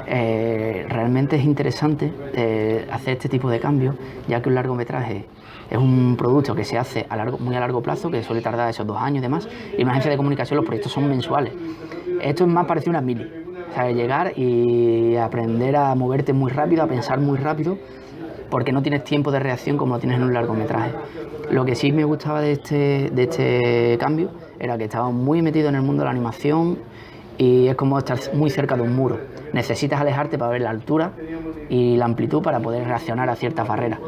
realmente es interesante hacer este tipo de cambios, ya que un largometraje es un producto que se hace muy a largo plazo, que suele tardar esos 2 años y demás, y en una agencia de comunicación los proyectos son mensuales. Esto es más parecido a una mili, o sea, llegar y aprender a moverte muy rápido, a pensar muy rápido, porque no tienes tiempo de reacción como lo tienes en un largometraje. Lo que sí me gustaba de este cambio era que estaba muy metido en el mundo de la animación y es como estar muy cerca de un muro. Necesitas alejarte para ver la altura y la amplitud para poder reaccionar a ciertas barreras.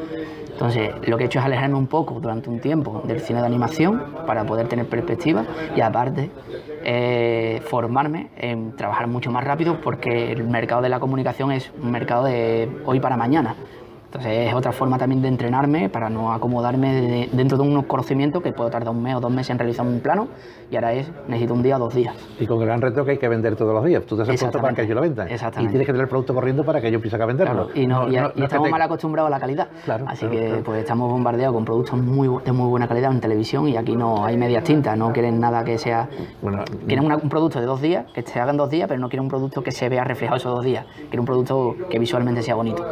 Entonces, lo que he hecho es alejarme un poco durante un tiempo del cine de animación para poder tener perspectiva y, aparte, formarme en trabajar mucho más rápido, porque el mercado de la comunicación es un mercado de hoy para mañana. Entonces es otra forma también de entrenarme para no acomodarme dentro de unos conocimientos que puedo tardar 1 mes o 2 meses en realizar un plano, y ahora necesito 1 día o 2 días. Y con el gran reto que hay que vender todos los días. Tú te haces pronto para que ellos lo vendan. Exactamente. Y tienes que tener el producto corriendo para que ellos empiecen a venderlo. Claro. Y estamos mal acostumbrados a la calidad. Claro, así que pues estamos bombardeados con productos de muy buena calidad en televisión, y aquí no hay medias tintas, no quieren nada que sea... Bueno, quieren un producto de 2 días, que se haga en 2 días, pero no quieren un producto que se vea reflejado esos 2 días. Quieren un producto que visualmente sea bonito.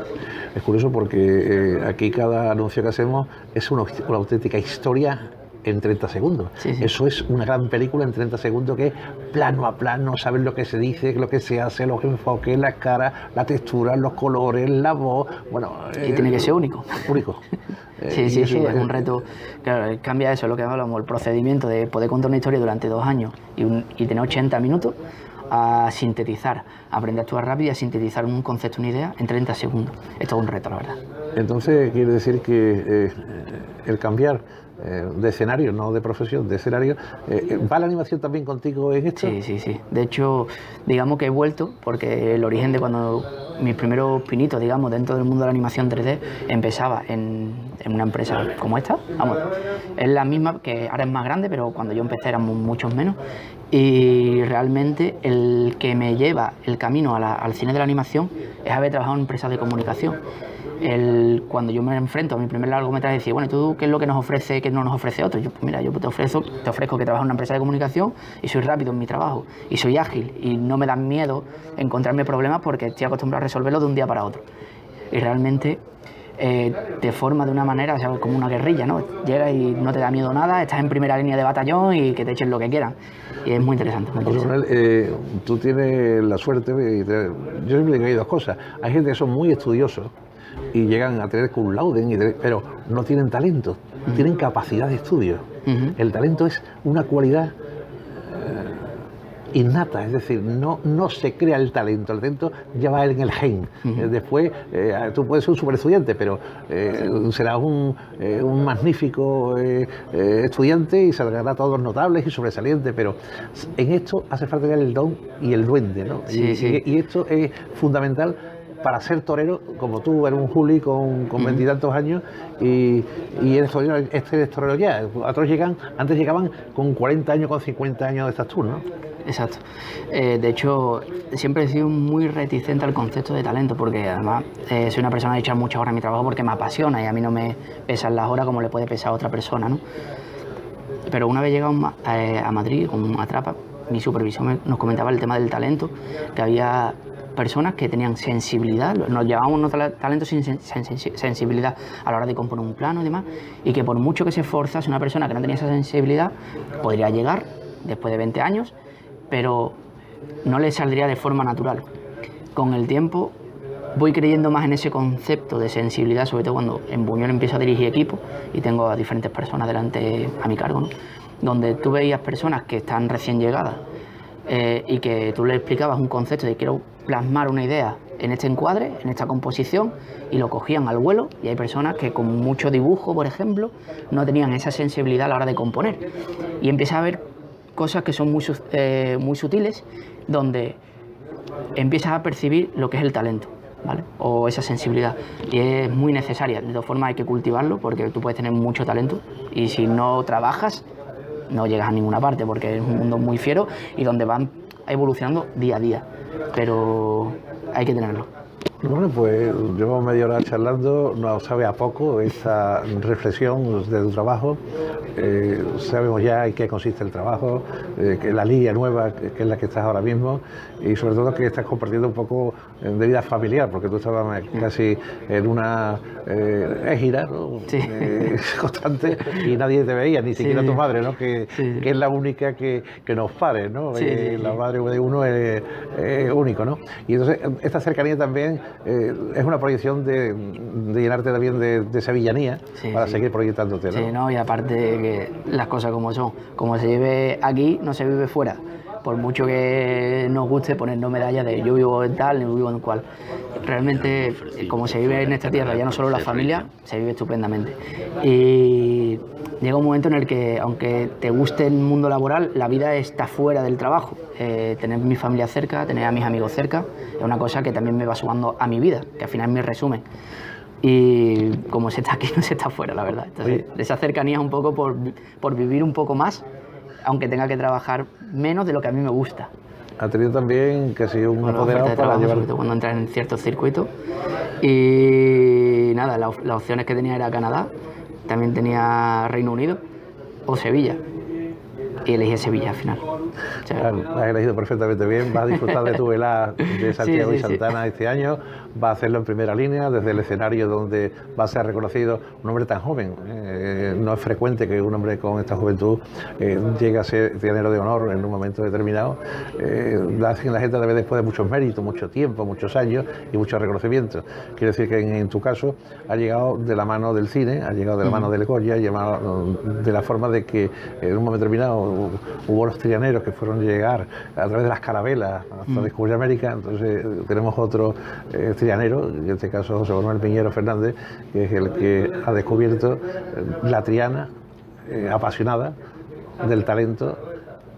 Es curioso porque aquí cada anuncio que hacemos es una auténtica historia en 30 segundos. Sí, sí. Eso es una gran película en 30 segundos, que es plano a plano, saber lo que se dice, lo que se hace, los enfoques, las caras, la textura, los colores, la voz. Bueno, y tiene que ser único. Único. Sí, es un reto. Claro, cambia eso, lo que hablamos, el procedimiento de poder contar una historia durante 2 años y tener 80 minutos, a sintetizar, aprender a actuar rápido y a sintetizar un concepto, una idea en 30 segundos. Esto es un reto, la verdad. Entonces, quiere decir que el cambiar de escenario, no de profesión, de escenario, ¿va la animación también contigo en esto? Sí. De hecho, digamos que he vuelto, porque el origen de cuando mis primeros pinitos, digamos, dentro del mundo de la animación 3D, empezaba en una empresa como esta. Vamos, es la misma, que ahora es más grande, pero cuando yo empecé éramos muchos menos. Y realmente el que me lleva el camino al cine de la animación es haber trabajado en empresas de comunicación. Cuando yo me enfrento a mi primer largometraje, decía, bueno, ¿tú qué es lo que nos ofrece que no nos ofrece otro? Yo, pues mira, yo te ofrezco que trabajo en una empresa de comunicación y soy rápido en mi trabajo y soy ágil y no me dan miedo encontrarme problemas porque estoy acostumbrado a resolverlo de un día para otro. Y realmente te forma de una manera, ¿sabes? Como una guerrilla, ¿no? Llegas y no te da miedo nada, estás en primera línea de batallón y que te echen lo que quieran. Y es muy interesante. Tú tienes la suerte, yo siempre digo que hay 2 cosas. Hay gente que son muy estudiosos y llegan a tener cum laude, pero no tienen talento, tienen capacidad de estudio. El talento es una cualidad innata, es decir, no se crea el talento ya va en el gen. Después tú puedes ser un super estudiante, pero serás un magnífico estudiante y saldrá todos notables y sobresalientes, pero en esto hace falta tener el don y el duende, ¿no? Y esto es fundamental para ser torero, como tú, eres un Juli con 20 y tantos años y eres torero ya. Antes llegaban con 40 años, con 50 años de estás tú, ¿no? Exacto. De hecho, siempre he sido muy reticente al concepto de talento, porque además soy una persona de echar muchas horas en mi trabajo porque me apasiona y a mí no me pesan las horas como le puede pesar a otra persona, ¿no? Pero una vez llegado a Madrid con Atrapa, mi supervisor nos comentaba el tema del talento, que había personas que tenían sensibilidad, nos llamábamos talento sin sensibilidad a la hora de componer un plano y demás, y que por mucho que se esforzase una persona que no tenía esa sensibilidad, podría llegar después de 20 años pero no le saldría de forma natural. Con el tiempo voy creyendo más en ese concepto de sensibilidad, sobre todo cuando en Buñuel empiezo a dirigir equipos y tengo a diferentes personas delante a mi cargo, ¿no? Donde tú veías personas que están recién llegadas y que tú le explicabas un concepto de quiero plasmar una idea en este encuadre, en esta composición, y lo cogían al vuelo, y hay personas que con mucho dibujo, por ejemplo, no tenían esa sensibilidad a la hora de componer. Y empieza a haber cosas que son muy sutiles, donde empiezas a percibir lo que es el talento, ¿vale? O esa sensibilidad, y es muy necesaria. De todas formas hay que cultivarlo, porque tú puedes tener mucho talento y si no trabajas no llegas a ninguna parte, porque es un mundo muy fiero y donde van evolucionando día a día, pero hay que tenerlo. Bueno, pues llevamos media hora charlando, nos sabe a poco esta reflexión de tu trabajo. Sabemos ya en qué consiste el trabajo, que la línea nueva, que es la que estás ahora mismo, y sobre todo que estás compartiendo un poco de vida familiar, porque tú estabas casi en una gira, ¿no? Sí. Constante, y nadie te veía, ni siquiera Sí. tu madre, ¿no? Que es la única que nos pare, ¿no? Sí. La madre de uno es único, ¿no? Y entonces esta cercanía también es una proyección de llenarte también de sevillanía para seguir proyectándote, ¿no? Sí, ¿no? Y aparte que las cosas como son, como se vive aquí, no se vive fuera. Por mucho que nos guste ponernos medallas de yo vivo en tal, yo vivo en cual. Realmente, como se vive en esta tierra, ya no solo la familia, se vive estupendamente. Y llega un momento en el que, aunque te guste el mundo laboral, la vida está fuera del trabajo. Tener mi familia cerca, tener a mis amigos cerca, es una cosa que también me va sumando a mi vida, que al final es mi resumen. Y como se está aquí, no se está fuera, la verdad. Entonces, esa cercanía es un poco por vivir un poco más, aunque tenga que trabajar menos de lo que a mí me gusta. Ha tenido también casi un apoderado para trabajo, llevar... sobre todo cuando entras en ciertos circuitos. Y nada, las opciones que tenía era Canadá, también tenía Reino Unido o Sevilla. Y elegí Sevilla al final. O sea, Claro, has elegido perfectamente bien, vas a disfrutar de tu velada de Santiago y Santana este año, vas a hacerlo en primera línea, desde el escenario donde va a ser reconocido un hombre tan joven. No es frecuente que un hombre con esta juventud llegue a ser trianero de honor en un momento determinado. La gente debe después de muchos méritos, mucho tiempo, muchos años y mucho reconocimiento. Quiero decir que en tu caso ha llegado de la mano del cine, ha llegado de la mano del Goya, ha llegado de la forma de que en un momento determinado hubo los trianeros que fueron a llegar a través de las carabelas hasta descubrir América. Entonces tenemos otro trianero, en este caso José Manuel Piñero Fernández, que es el que ha descubierto la triana apasionada del talento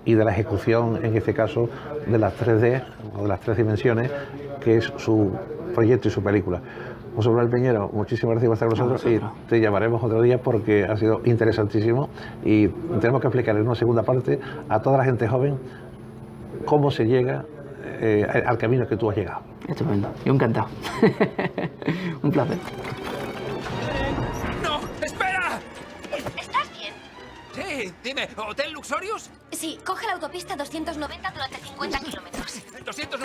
y de la ejecución, en este caso de las 3D o de las 3 dimensiones, que es su proyecto y su película. José Manuel Piñero, muchísimas gracias por estar con nosotros y te llamaremos otro día porque ha sido interesantísimo y tenemos que explicar en una segunda parte a toda la gente joven cómo se llega al camino que tú has llegado. estupendo, yo encantado. Un placer. ¡No! ¡Espera! ¿Estás bien? Sí, dime, ¿Hotel Luxorius? Sí, coge la autopista 290 durante 50 kilómetros. ¿290?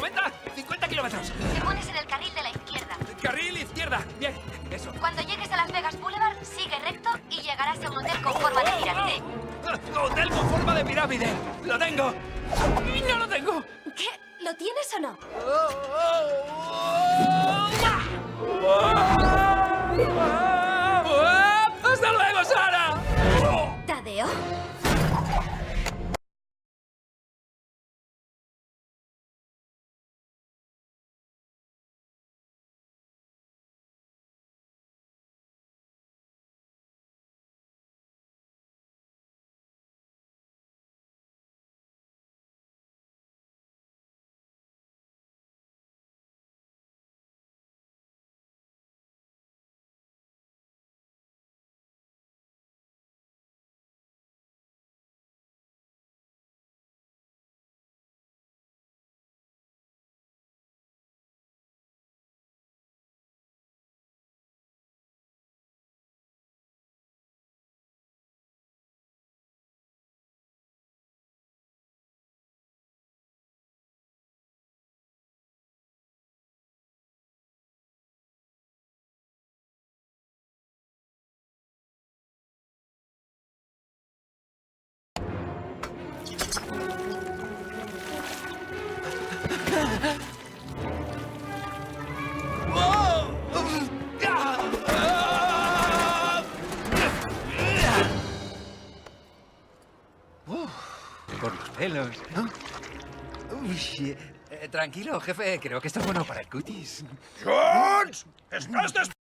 ¡50 kilómetros! Te pones en el carril de la izquierda. Carril izquierda. Bien, eso. Cuando llegues a Las Vegas Boulevard, sigue recto y llegarás a un hotel con forma de pirámide. Hotel con forma de pirámide. ¡Lo tengo! ¡No lo tengo! ¿Qué? ¿Lo tienes o no? ¡Hasta luego, Sara! ¿Tadeo? por los pelos. Uy, tranquilo, jefe. Creo que esto es bueno para el cutis. ¡Jones! ¡Estás